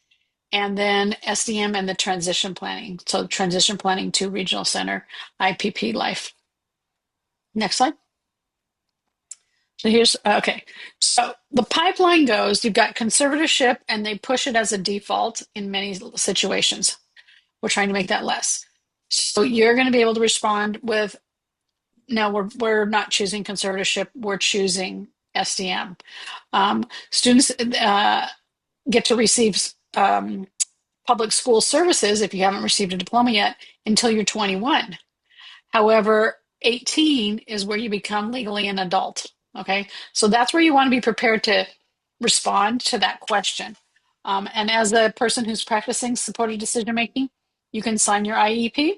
and then SDM and the transition planning. So transition planning to regional center, IPP life. Next slide. So here's, okay. So the pipeline goes, you've got conservatorship and they push it as a default in many situations. We're trying to make that less. So you're going to be able to respond with, no, we're not choosing conservatorship, we're choosing SDM. Students get to receive public school services if you haven't received a diploma yet until you're 21. However, 18 is where you become legally an adult. Okay, so that's where you want to be prepared to respond to that question. And as a person who's practicing supported decision making, you can sign your IEP,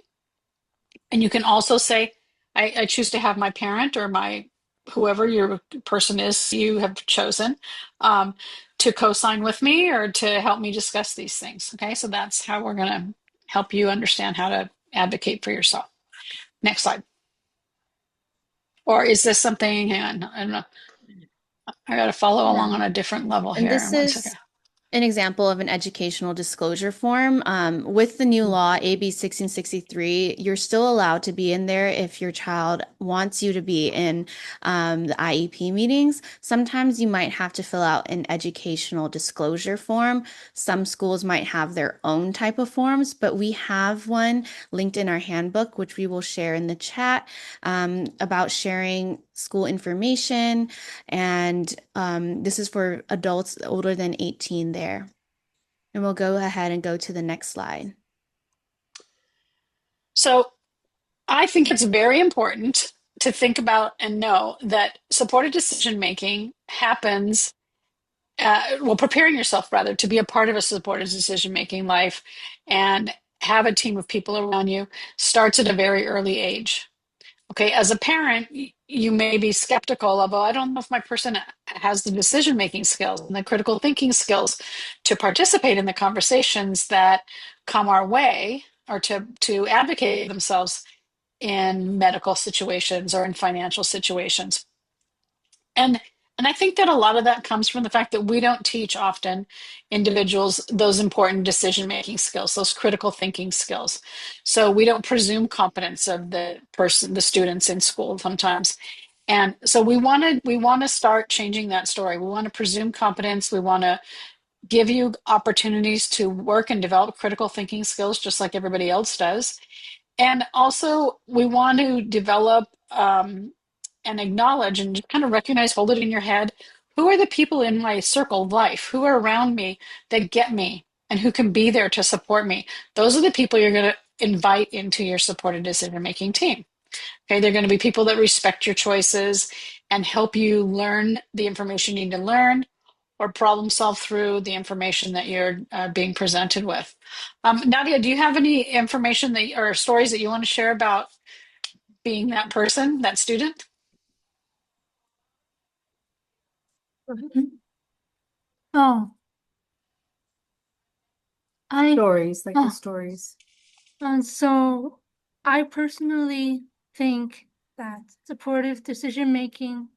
and you can also say, I choose to have my parent or my whoever your person is you have chosen um, to co-sign with me or to help me discuss these things. Okay, so that's how we're going to help you understand how to advocate for yourself. Next slide. Or is this something, hang on, I don't know. I got to follow along on a different level And here. this One second. is an example of an educational disclosure form. With the new law, AB 1663, you're still allowed to be in there if your child wants you to be in the IEP meetings. Sometimes you might have to fill out an educational disclosure form. Some schools might have their own type of forms, but we have one linked in our handbook, which we will share in the chat about sharing school information. And this is for adults older than 18 there. And we'll go ahead and go to the next slide. So I think it's very important to think about and know that supported decision making happens, well, preparing yourself rather to be a part of a supported decision making life and have a team of people around you starts at a very early age. Okay, as a parent, you may be skeptical of, oh, I don't know if my person has the decision making skills and the critical thinking skills to participate in the conversations that come our way or to advocate themselves in medical situations or in financial situations. And and I think that a lot of that comes from the fact that we don't teach often individuals those important decision making skills, those critical thinking skills. So we don't presume competence of the person, the students in school sometimes. And so we want to start changing that story. We want to presume competence. We want to give you opportunities to work and develop critical thinking skills just like everybody else does. And also, we want to develop and acknowledge and just kind of recognize, hold it in your head. Who are the people in my circle of life? Who are around me that get me and who can be there to support me? Those are the people you're going to invite into your supported decision making team. Okay, they're going to be people that respect your choices and help you learn the information you need to learn or problem solve through the information that you're being presented with. Nadia, do you have any information that or stories that you want to share about being that person, that student? Oh, stories, like the stories. So I personally think that supportive decision making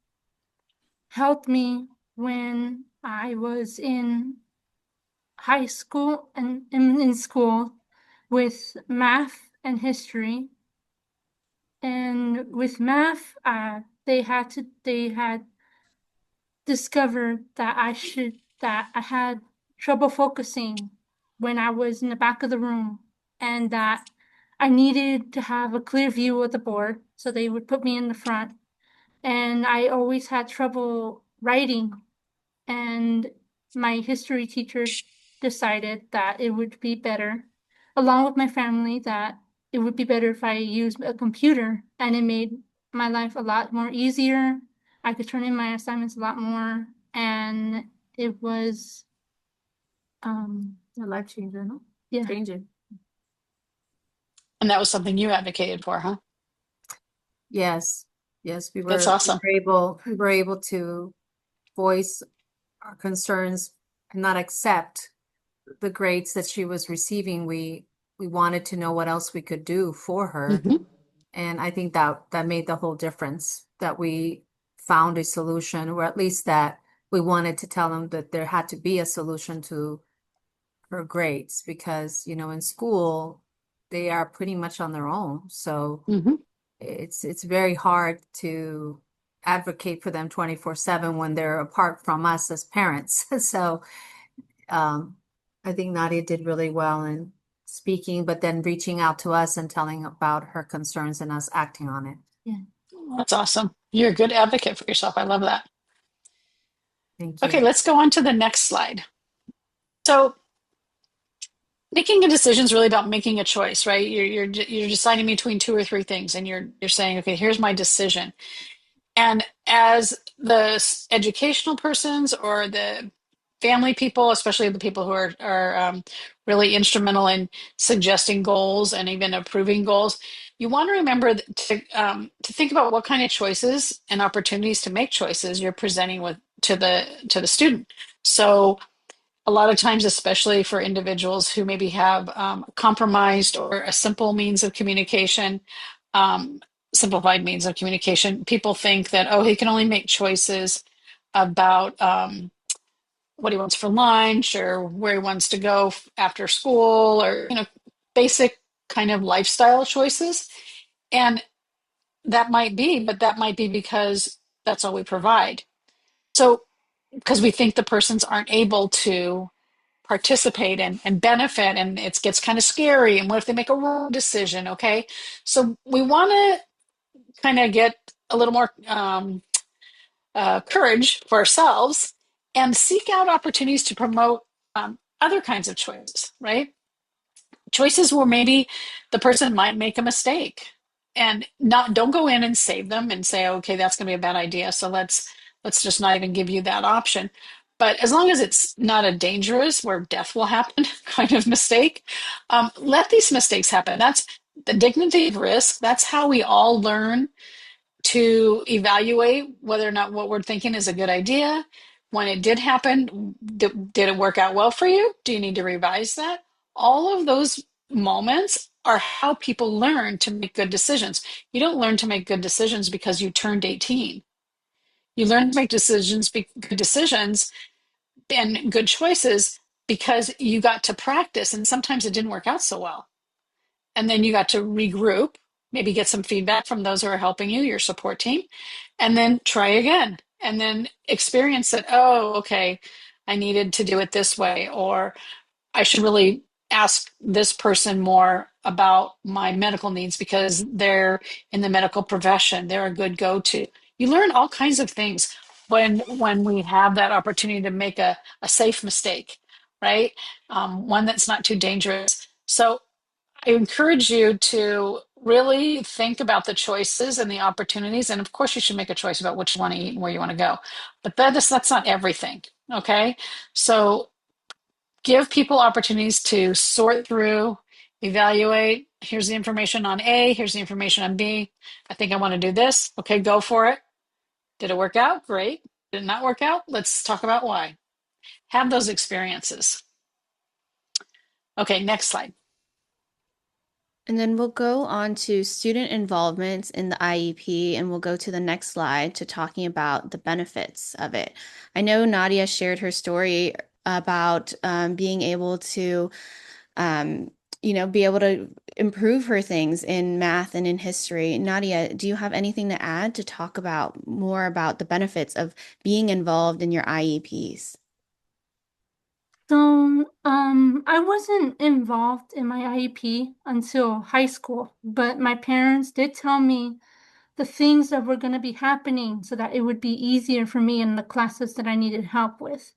helped me when I was in high school and in school with math and history. And with math, they had discovered that I had trouble focusing when I was in the back of the room, and that I needed to have a clear view of the board, so they would put me in the front. And I always had trouble writing, and my history teacher decided that it would be better, along with my family, that it would be better if I used a computer, and it made my life a lot more easier. I could turn in my assignments a lot more and it was a life changer, no? Yeah. Changing. And that was something you advocated for, huh? Yes, That's awesome. we were able to voice our concerns and not accept the grades that she was receiving. We wanted to know what else we could do for her. Mhm. And I think that made the whole difference, that we found a solution, or at least that we wanted to tell them that there had to be a solution to her grades, because, in school, they are pretty much on their own. So Mhm. it's very hard to advocate for them 24/7 when they're apart from us as parents. So I think Nadia did really well in speaking, but then reaching out to us and telling about her concerns and us acting on it. Yeah. That's awesome. You're a good advocate for yourself. I love that. Thank Okay, you. let's go on to the next slide. So making a decision is really about making a choice, right? You're deciding between two or three things, and you're saying, okay, here's my decision. And as the educational persons or the family people, especially the people who are really instrumental in suggesting goals and even approving goals, you want to remember to think about what kind of choices and opportunities to make choices you're presenting with to the student. So a lot of times, especially for individuals who maybe have compromised or a simple means of communication, um, simplified means of communication, people think that, oh, he can only make choices about what he wants for lunch or where he wants to go after school, or, basic kind of lifestyle choices. And but that might be because that's all we provide. So, because we think the persons aren't able to participate and benefit, and it gets kind of scary, and what if they make a wrong decision? Okay, so we want to kind of get a little more courage for ourselves and seek out opportunities to promote other kinds of choices, right? Choices where maybe the person might make a mistake, and not don't go in and save them and say, okay, that's going to be a bad idea, so let's just not even give you that option. But as long as it's not a dangerous where death will happen kind of mistake, let these mistakes happen. That's the dignity of risk. That's how we all learn to evaluate whether or not what we're thinking is a good idea. When it did happen, did it work out well for you? Do you need to revise that? All of those moments are how people learn to make good decisions. You don't learn to make good decisions because you turned 18. You learn to make good decisions and good choices because you got to practice, and sometimes it didn't work out so well. And then you got to regroup, maybe get some feedback from those who are helping you, your support team, and then try again. And then experience that, oh, okay, I needed to do it this way, or I should really ask this person more about my medical needs because they're in the medical profession. They're a good go-to. You learn all kinds of things when we have that opportunity to make a safe mistake, right? One that's not too dangerous. So I encourage you to really think about the choices and the opportunities. And of course, you should make a choice about what you want to eat and where you want to go. But that's not everything. Okay. So give people opportunities to sort through, evaluate. Here's the information on A, here's the information on B. I think I want to do this. Okay, go for it. Did it work out? Great. Did it not work out? Let's talk about why. Have those experiences. Okay, next slide. And then we'll go on to student involvement in the IEP, and we'll go to the next slide to talking about the benefits of it. I know Nadia shared her story about being able to, be able to improve her things in math and in history. Nadia, do you have anything to add to talk about more about the benefits of being involved in your IEPs? So, I wasn't involved in my IEP until high school, but my parents did tell me the things that were going to be happening so that it would be easier for me in the classes that I needed help with.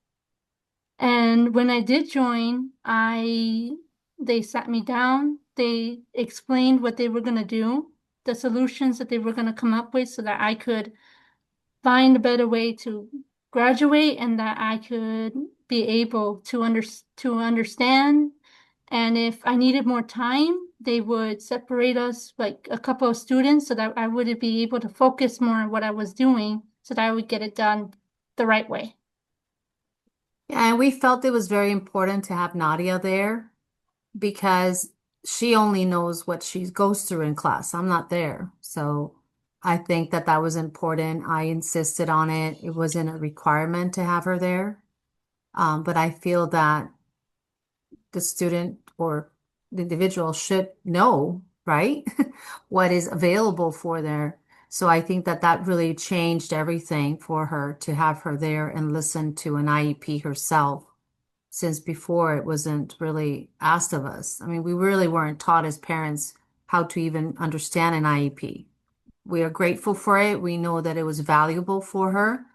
And when I did join, they sat me down, they explained what they were going to do, the solutions that they were going to come up with so that I could find a better way to graduate and that I could be able to understand. And if I needed more time, they would separate us, like a couple of students, so that I would be able to focus more on what I was doing so that I would get it done the right way. Yeah, and we felt it was very important to have Nadia there because she only knows what she goes through in class. I'm not there. So I think that that was important. I insisted on it. It wasn't a requirement to have her there. But I feel that the student or the individual should know, right? What is available for there. So I think that that really changed everything for her to have her there and listen to an IEP herself, since before it wasn't really asked of us. I mean, we really weren't taught as parents how to even understand an IEP. We are grateful for it. We know that it was valuable for her,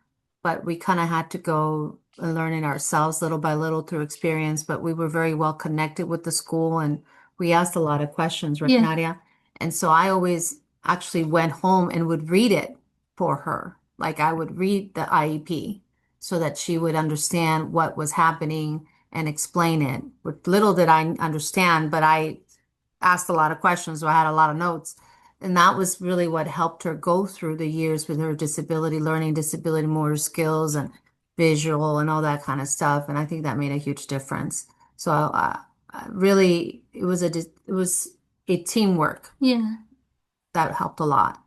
but we kind of had to go and learn it ourselves little by little through experience. But we were very well connected with the school and we asked a lot of questions, right, Yeah. Nadia? And so I always actually went home and would read it for her. Like I would read the IEP so that she would understand what was happening and explain it. With little did I understand, but I asked a lot of questions, so I had a lot of notes. And that was really what helped her go through the years with her disability, learning disability motor skills and visual and all that kind of stuff. And I think that made a huge difference. So really, it was a teamwork Yeah. that helped a lot.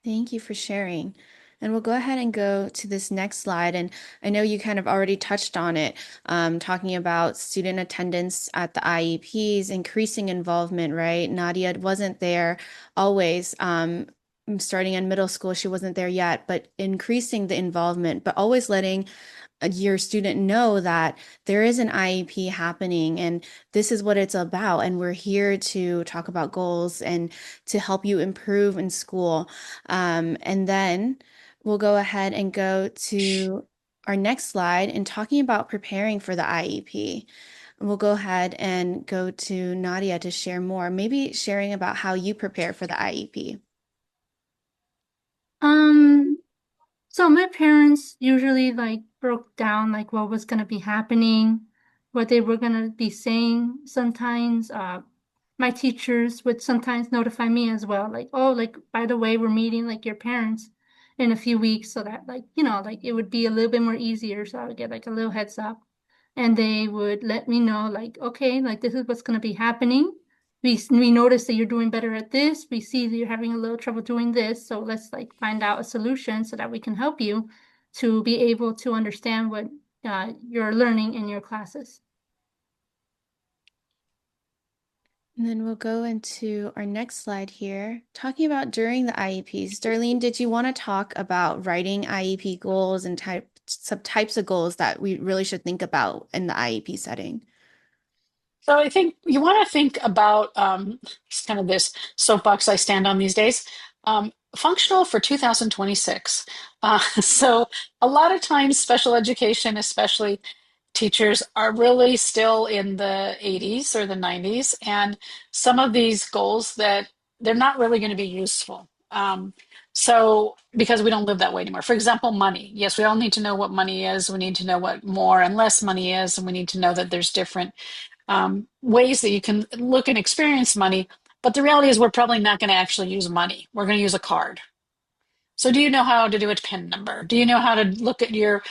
Thank you for sharing. And we'll go ahead and go to this next slide. And I know you kind of already touched on it, talking about student attendance at the IEPs, increasing involvement, right? Nadia wasn't there always. Starting in middle school, she wasn't there yet, but increasing the involvement, but always letting your student know that there is an IEP happening and this is what it's about. And we're here to talk about goals and to help you improve in school. And then we'll go ahead and go to our next slide and talking about preparing for the IEP. We'll go ahead and go to Nadia to share more, maybe sharing about how you prepare for the IEP. So my parents usually like broke down like what was gonna be happening, what they were gonna be saying. Sometimes my teachers would sometimes notify me as well, like, oh, like by the way, we're meeting like your parents in a few weeks so that like, like it would be a little bit more easier. So I would get like a little heads up. And they would let me know, like, okay, like this is what's gonna be happening. We notice that you're doing better at this. We see that you're having a little trouble doing this. So let's like find out a solution so that we can help you to be able to understand what you're learning in your classes. And then we'll go into our next slide here, talking about during the IEPs. Darlene, did you want to talk about writing IEP goals and some types of goals that we really should think about in the IEP setting? So I think you want to think about it's kind of this soapbox I stand on these days. Functional for 2026. So a lot of times, special education, especially teachers, are really still in the 80s or the 90s, and some of these goals that they're not really going to be useful. So because we don't live that way anymore. For example, money. Yes, we all need to know what money is. We need to know what more and less money is, and we need to know that there's different ways that you can look and experience money. But the reality is, we're probably not going to actually use money. We're going to use a card. So, do you know how to do a PIN number? Do you know how to look at your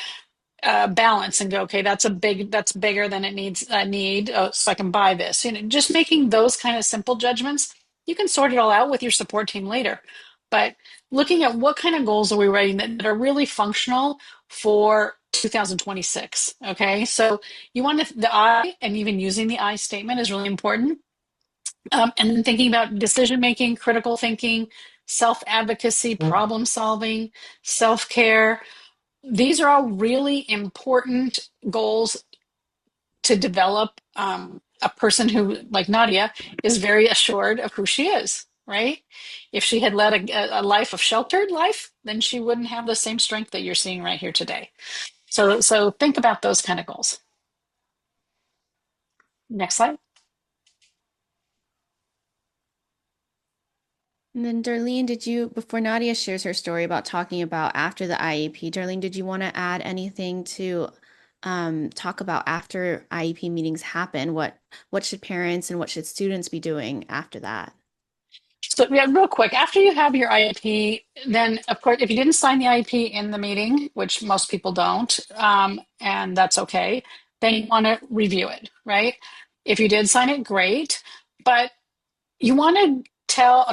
balance and go, okay, that's bigger than it needs. I need, so I can buy this. Just making those kind of simple judgments. You can sort it all out with your support team later. But looking at what kind of goals are we writing that are really functional for 2026. Okay, so you want the I, and even using the I statement is really important. And then thinking about decision making, critical thinking, self advocacy, problem solving, self care. These are all really important goals to develop a person who, like Nadia, is very assured of who she is, right? If she had led a life of sheltered life, then she wouldn't have the same strength that you're seeing right here today. So think about those kind of goals. Next slide. And then Darlene, before Nadia shares her story about talking about after the IEP, Darlene, did you want to add anything to talk about after IEP meetings happen? What should parents and what should students be doing after that? So, yeah, real quick, after you have your IEP, then of course, if you didn't sign the IEP in the meeting, which most people don't, and that's okay, then you want to review it, right? If you did sign it, great. But you want to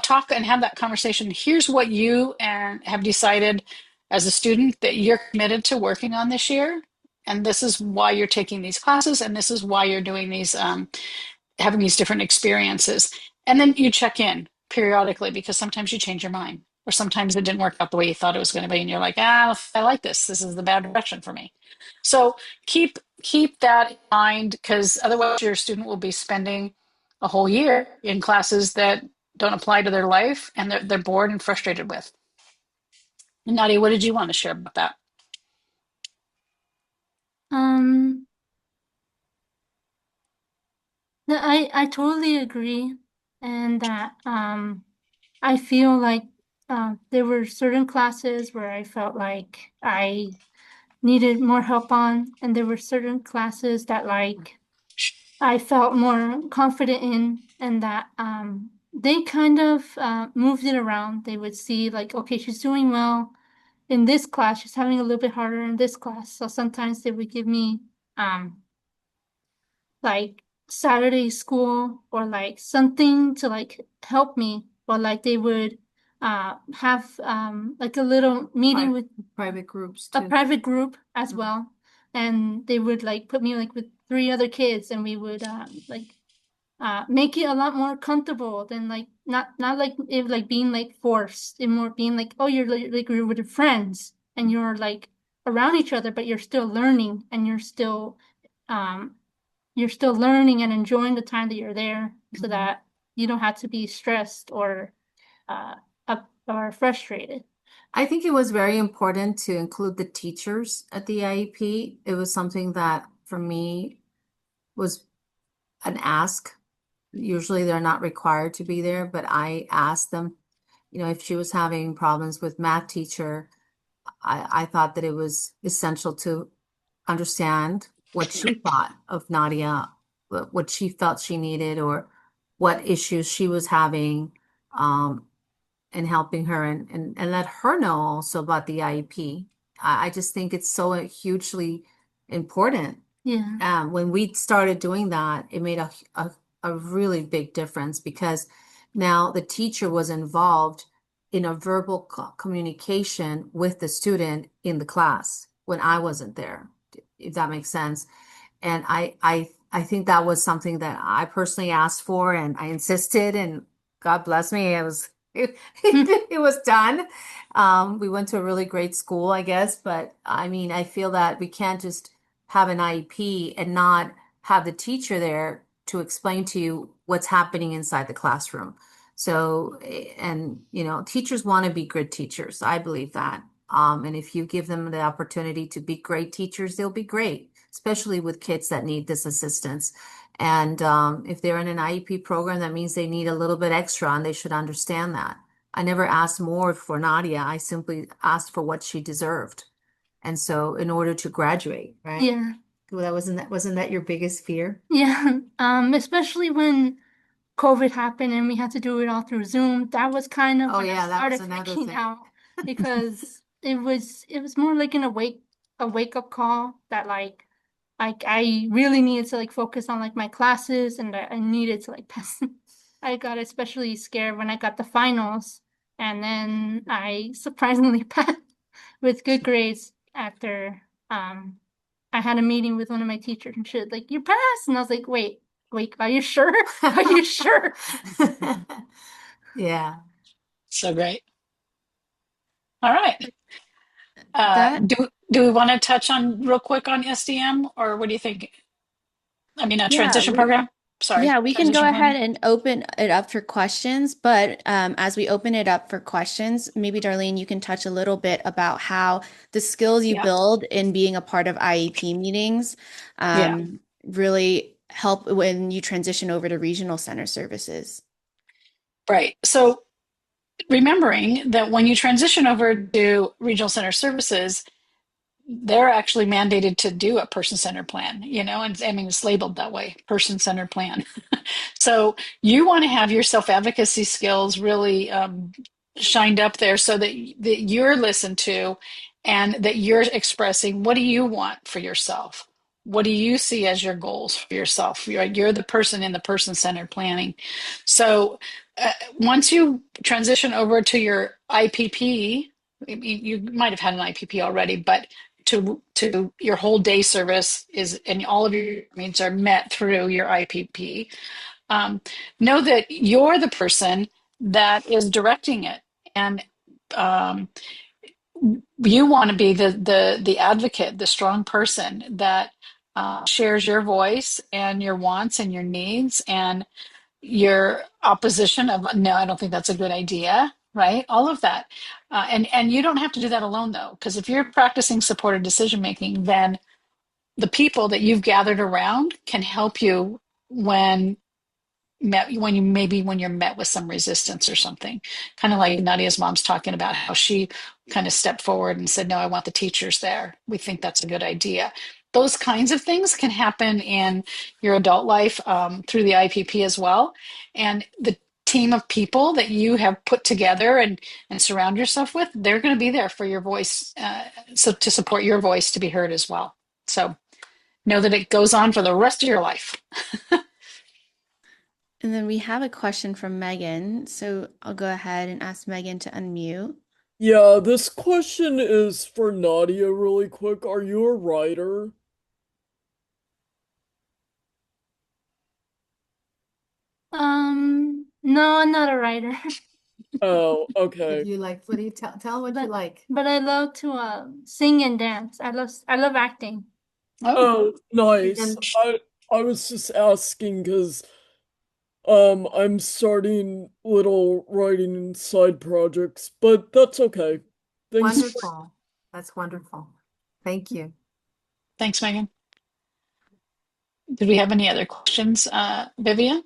talk and have that conversation. Here's what you and have decided as a student that you're committed to working on this year. And this is why you're taking these classes, and this is why you're doing these having these different experiences. And then you check in periodically because sometimes you change your mind or sometimes it didn't work out the way you thought it was going to be. And you're like, I like this. This is the bad direction for me. So keep that in mind because otherwise your student will be spending a whole year in classes that don't apply to their life and they're bored and frustrated with. And Nadia, what did you want to share about that? Um, I totally agree, and that I feel like there were certain classes where I felt like I needed more help on, and there were certain classes that like I felt more confident in, and that they kind of moved it around. They would see like, okay, she's doing well in this class, she's having a little bit harder in this class. So sometimes they would give me um like Saturday school or like something to like help me, or like they would have like a little meeting with Private groups a too. private group as well, and they would like put me like with 3 other kids, and we would like make it a lot more comfortable than like not like it like being like forced, and more being like, oh, like you're with your friends and you're like around each other, but you're still learning, and um you're still learning and enjoying the time that you're there, so that you don't have to be stressed or uh up or frustrated. I think it was very important to include the teachers at the IEP. It was something that for me was an ask. Usually they're not required to be there, but I asked them, if she was having problems with math teacher, I thought that it was essential to understand what she thought of Nadia, what she felt she needed, or what issues she was having, and helping her and let her know also about the IEP. I just think it's so hugely important. Yeah. When we started doing that, it made a really big difference because now the teacher was involved in a verbal communication with the student in the class when I wasn't there, if that makes sense. And I think that was something that I personally asked for and I insisted, and God bless me, it was done. We went to a really great school, I guess, but I mean, I feel that we can't just have an IEP and not have the teacher there to explain to you what's happening inside the classroom. So, and teachers want to be good teachers. I believe that. And if you give them the opportunity to be great teachers, they'll be great, especially with kids that need this assistance. And if they're in an IEP program, that means they need a little bit extra, and they should understand that. I never asked more for Nadia. I simply asked for what she deserved. And so in order to graduate, right? Yeah. Well, wasn't that your biggest fear? Yeah. Especially when COVID happened and we had to do it all through Zoom. That was kind of Oh when I yeah, that was started another freaking thing. out, because it was more like a wake up call that like I really needed to like focus on like my classes, and I needed to like pass. I got especially scared when I got the finals, and then I surprisingly passed with good grades after I had a meeting with one of my teachers, and she was like, "You passed," and I was like, "Wait, are you sure? Are you sure?" Yeah. So great. All right. That Do we want to touch on real quick on SDM or what do you think? I mean, a yeah, transition program. Sorry, yeah, we can go transition ahead planning. and open it up for questions, but as we open it up for questions, maybe Darlene, you can touch a little bit about how the skills you Yeah. build in being a part of IEP meetings Yeah. really help when you transition over to regional center services. Right. So remembering that when you transition over to regional center services, they're actually mandated to do a person-centered plan, and I mean, it's labeled that way, person-centered plan. So you want to have your self-advocacy skills really shined up there so that you're listened to and that you're expressing what do you want for yourself? What do you see as your goals for yourself? You're the person in the person-centered planning. So once you transition over to your IPP, you might have had an IPP already, but to your whole day service is, and all of your needs are met through your IPP. um, know that you're the person that is directing it, and um, you want to be the advocate, the strong person that shares your voice and your wants and your needs and your opposition of no, I don't think that's a good idea, right? All of that. And you don't have to do that alone, though, because if you're practicing supported decision making, then the people that you've gathered around can help you when when you're met with some resistance or something, kind of like Nadia's mom's talking about how she kind of stepped forward and said, no, I want the teachers there, we think that's a good idea. Those kinds of things can happen in your adult life through the IPP as well. And the team of people that you have put together and surround yourself with, they're going to be there for your voice, so to support your voice to be heard as well. So know that it goes on for the rest of your life. And then we have a question from Megan. So I'll go ahead and ask Megan to unmute. Yeah, this question is for Nadia really quick. Are you a writer? No, I'm not a writer. Oh, What okay. do you like? What do you tell what you like? But I love to sing and dance. I love acting. Oh, Oh, nice. And I was just asking because I'm starting little writing side projects, but that's okay. Thanks for wonderful. That's wonderful. Thank you. thanks, Megan. Did we have any other questions, Vivian?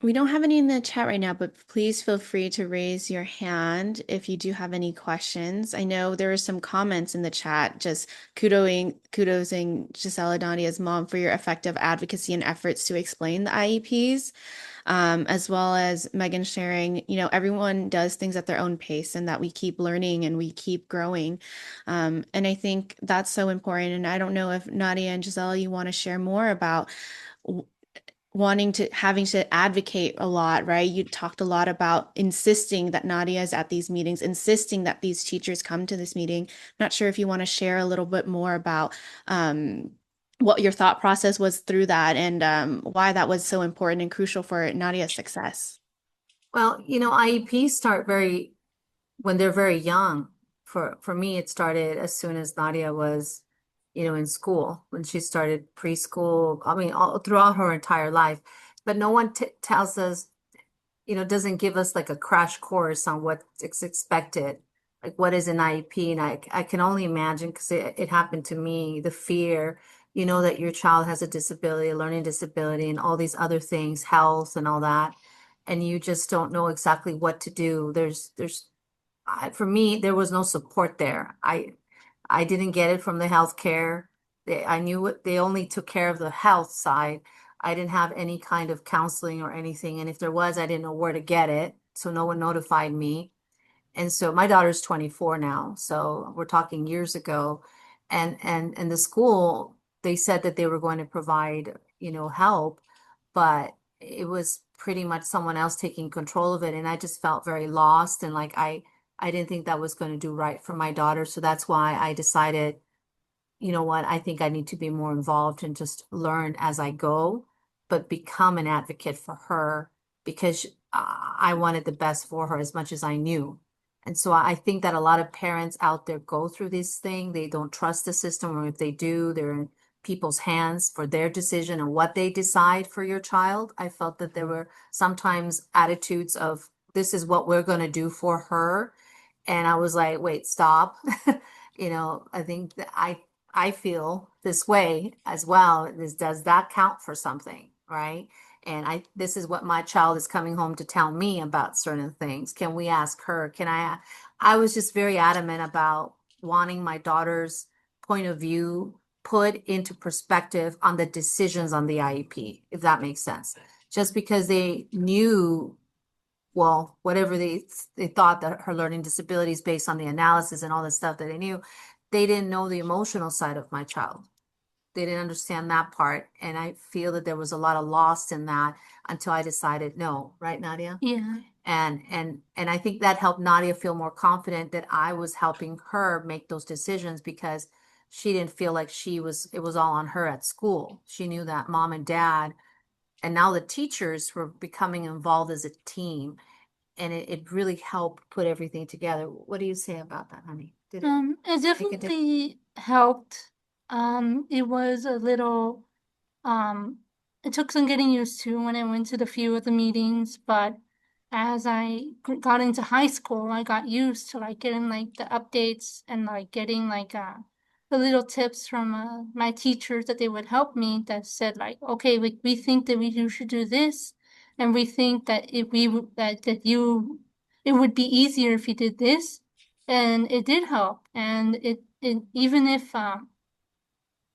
We don't have any in the chat right now, but please feel free to raise your hand if you do have any questions. I know there are some comments in the chat just kudosing Gisela Nadia's mom for your effective advocacy and efforts to explain the IEPs, as well as Megan sharing, everyone does things at their own pace and that we keep learning and we keep growing. And I think that's so important. And I don't know if Nadia and Gisela, you want to share more about having to advocate a lot, right? You talked a lot about insisting that Nadia is at these meetings, insisting that these teachers come to this meeting. Not sure if you want to share a little bit more about what your thought process was through that and why that was so important and crucial for Nadia's success. Well, IEPs start when they're very young. For me, it started as soon as Nadia was, in school, when she started preschool. I mean, all throughout her entire life. But no one tells us, doesn't give us like a crash course on what's expected, like what is an IEP. And I can only imagine because it happened to me, the fear, that your child has a disability, a learning disability, and all these other things, health and all that. And you just don't know exactly what to do. For me, there was no support there. I didn't get it from the healthcare. I knew they only took care of the health side. I didn't have any kind of counseling or anything. And if there was, I didn't know where to get it. So no one notified me. And so my daughter's 24 now. So we're talking years ago. And the school, they said that they were going to provide, help, but it was pretty much someone else taking control of it. And I just felt very lost. And like I didn't think that was going to do right for my daughter. So that's why I decided, you know what, I think I need to be more involved and just learn as I go, but become an advocate for her because I wanted the best for her as much as I knew. And so I think that a lot of parents out there go through this thing. They don't trust the system, or if they do, they're in people's hands for their decision and what they decide for your child. I felt that there were sometimes attitudes of, this is what we're going to do for her. And I was like, wait, stop. I think that I feel this way as well. Does that count for something, right? And this is what my child is coming home to tell me about certain things. Can we ask her? I was just very adamant about wanting my daughter's point of view put into perspective on the decisions on the IEP, if that makes sense. Just because they knew, well, whatever they thought that her learning disabilities based on the analysis and all the stuff that they knew, they didn't know the emotional side of my child. They didn't understand that part. And I feel that there was a lot of loss in that until I decided no, right, Nadia? Yeah. And I think that helped Nadia feel more confident that I was helping her make those decisions, because she didn't feel like it was all on her at school. She knew that mom and dad and now the teachers were becoming involved as a team, and it really helped put everything together. What do you say about that, honey? It make a difference? definitely helped. It was a little, it took some getting used to when I went to the few of the meetings, but as I got into high school, I got used to like getting like the updates and like getting like the little tips from my teachers that they would help me, that said like, okay, we think that you should do this, and we think that if we that you it would be easier if you did this, and it did help. And it even if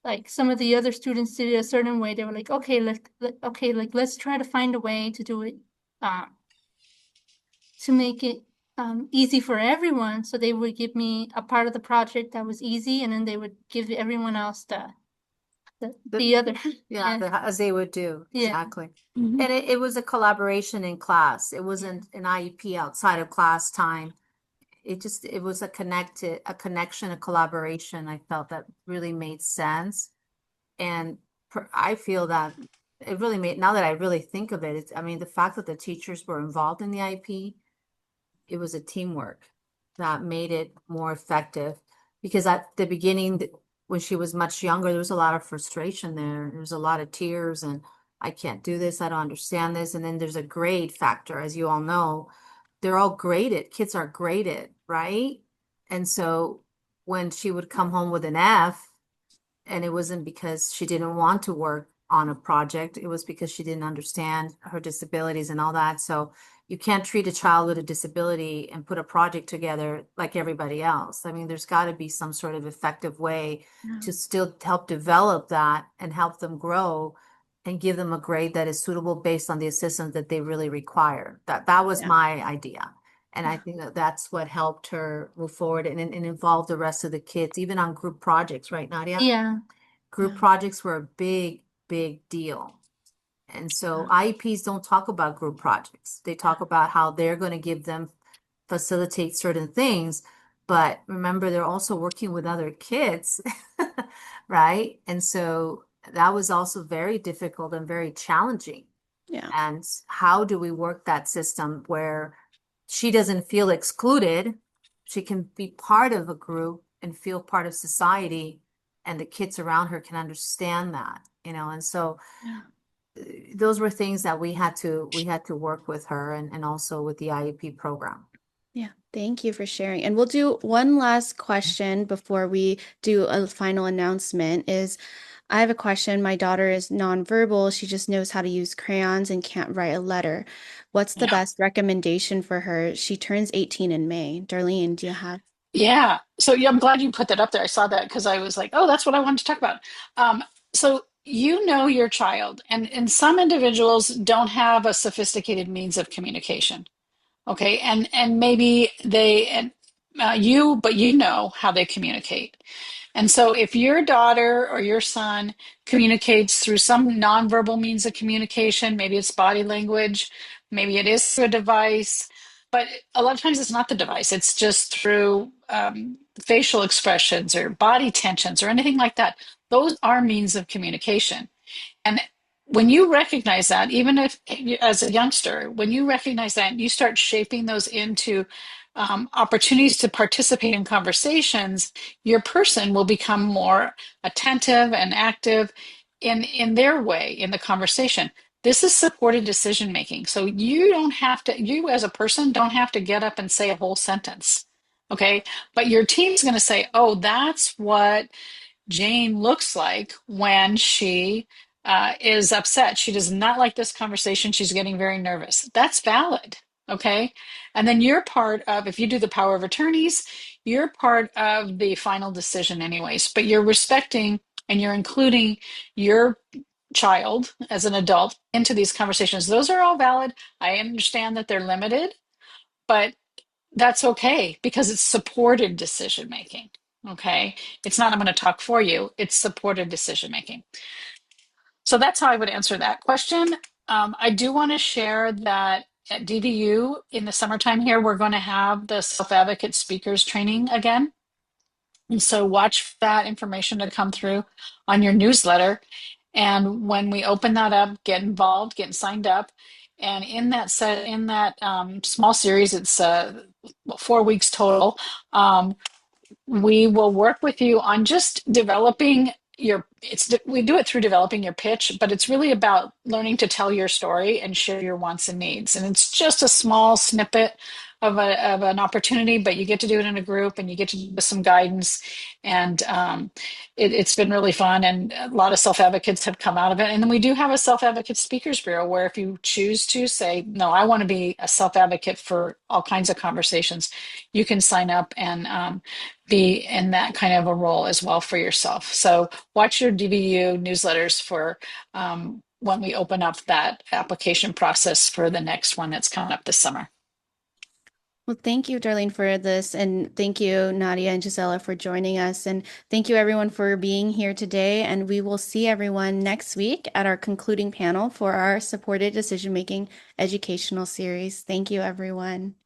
like some of the other students did it a certain way, they were like, okay, let's try to find a way to do it to make it easy for everyone. So they would give me a part of the project that was easy, and then they would give everyone else the other. Yeah, as they would do. Yeah. Exactly. Mhm. And it was a collaboration in class. It wasn't an IEP outside of class time. It was a connection, a collaboration. I felt that really made sense. And I feel that it really made, now that I really think of it, I mean, the fact that the teachers were involved in the IEP, it was a teamwork that made it more effective. Because at the beginning, when she was much younger, there was a lot of frustration there. There was a lot of tears and I can't do this. I don't understand this. And then there's a grade factor, as you all know. They're all graded. Kids are graded, right? And so when she would come home with an F, and it wasn't because she didn't want to work on a project, it was because she didn't understand her disabilities and all that. So you can't treat a child with a disability and put a project together like everybody else. I mean, there's got to be some sort of effective way to still help develop that and help them grow and give them a grade that is suitable based on the assistance that they really require. That was my idea. And I think that that's what helped her move forward and involve the rest of the kids, even on group projects, right, Nadia? Yeah. Group projects were a big, big deal. And so IEPs don't talk about group projects. They talk about how they're going to give them, facilitate certain things. But remember, they're also working with other kids, right? And so that was also very difficult and very challenging. Yeah. And how do we work that system where she doesn't feel excluded? She can be part of a group and feel part of society, and the kids around her can understand that, and so those were things that we had to work with her and also with the IEP program. Yeah, thank you for sharing. And we'll do one last question before we do a final announcement is I have a question. My daughter is nonverbal. She just knows how to use crayons and can't write a letter. What's the best recommendation for her? She turns 18 in May. Darlene, do you have? Yeah. So yeah, I'm glad you put that up there. I saw that because I was like, oh, that's what I wanted to talk about. So you know your child, and some individuals don't have a sophisticated means of communication. Okay, and maybe they and but you know how they communicate. And so if your daughter or your son communicates through some nonverbal means of communication, maybe it's body language, maybe it is through a device, but a lot of times it's not the device, it's just through facial expressions or body tensions or anything like that. Those are means of communication. And when you recognize that, even if as a youngster, when you recognize that, you start shaping those into opportunities to participate in conversations, your person will become more attentive and active in their way in the conversation. This is supported decision making. So you don't have to, you as a person don't have to get up and say a whole sentence. Okay. But your team's going to say, oh, that's what Jane looks like when she is upset. She does not like this conversation. She's getting very nervous. That's valid. Okay. And then you're part of, if you do the power of attorneys, you're part of the final decision, anyways, but you're respecting and you're including your child as an adult into these conversations. Those are all valid. I understand that they're limited, but that's okay because it's supported decision making. Okay. It's not, I'm going to talk for you, it's supported decision making. So that's how I would answer that question. I do want to share that at DVU in the summertime here, we're going to have the self-advocate speakers training again. And so watch that information to come through on your newsletter. And when we open that up, get involved, get signed up. And in that small series, it's 4 weeks total. We will work with you on just developing we do it through developing your pitch, but it's really about learning to tell your story and share your wants and needs. And it's just a small snippet of an opportunity, but you get to do it in a group and you get to do some guidance. And it's been really fun. And a lot of self-advocates have come out of it. And then we do have a self-advocate speakers bureau where if you choose to say, no, I want to be a self-advocate for all kinds of conversations, you can sign up and be in that kind of a role as well for yourself. So watch your DVU newsletters for when we open up that application process for the next one that's coming up this summer. Well, thank you, Darlene, for this. And thank you, Nadia and Gisela, for joining us. And thank you, everyone, for being here today. And we will see everyone next week at our concluding panel for our supported decision-making educational series. Thank you, everyone.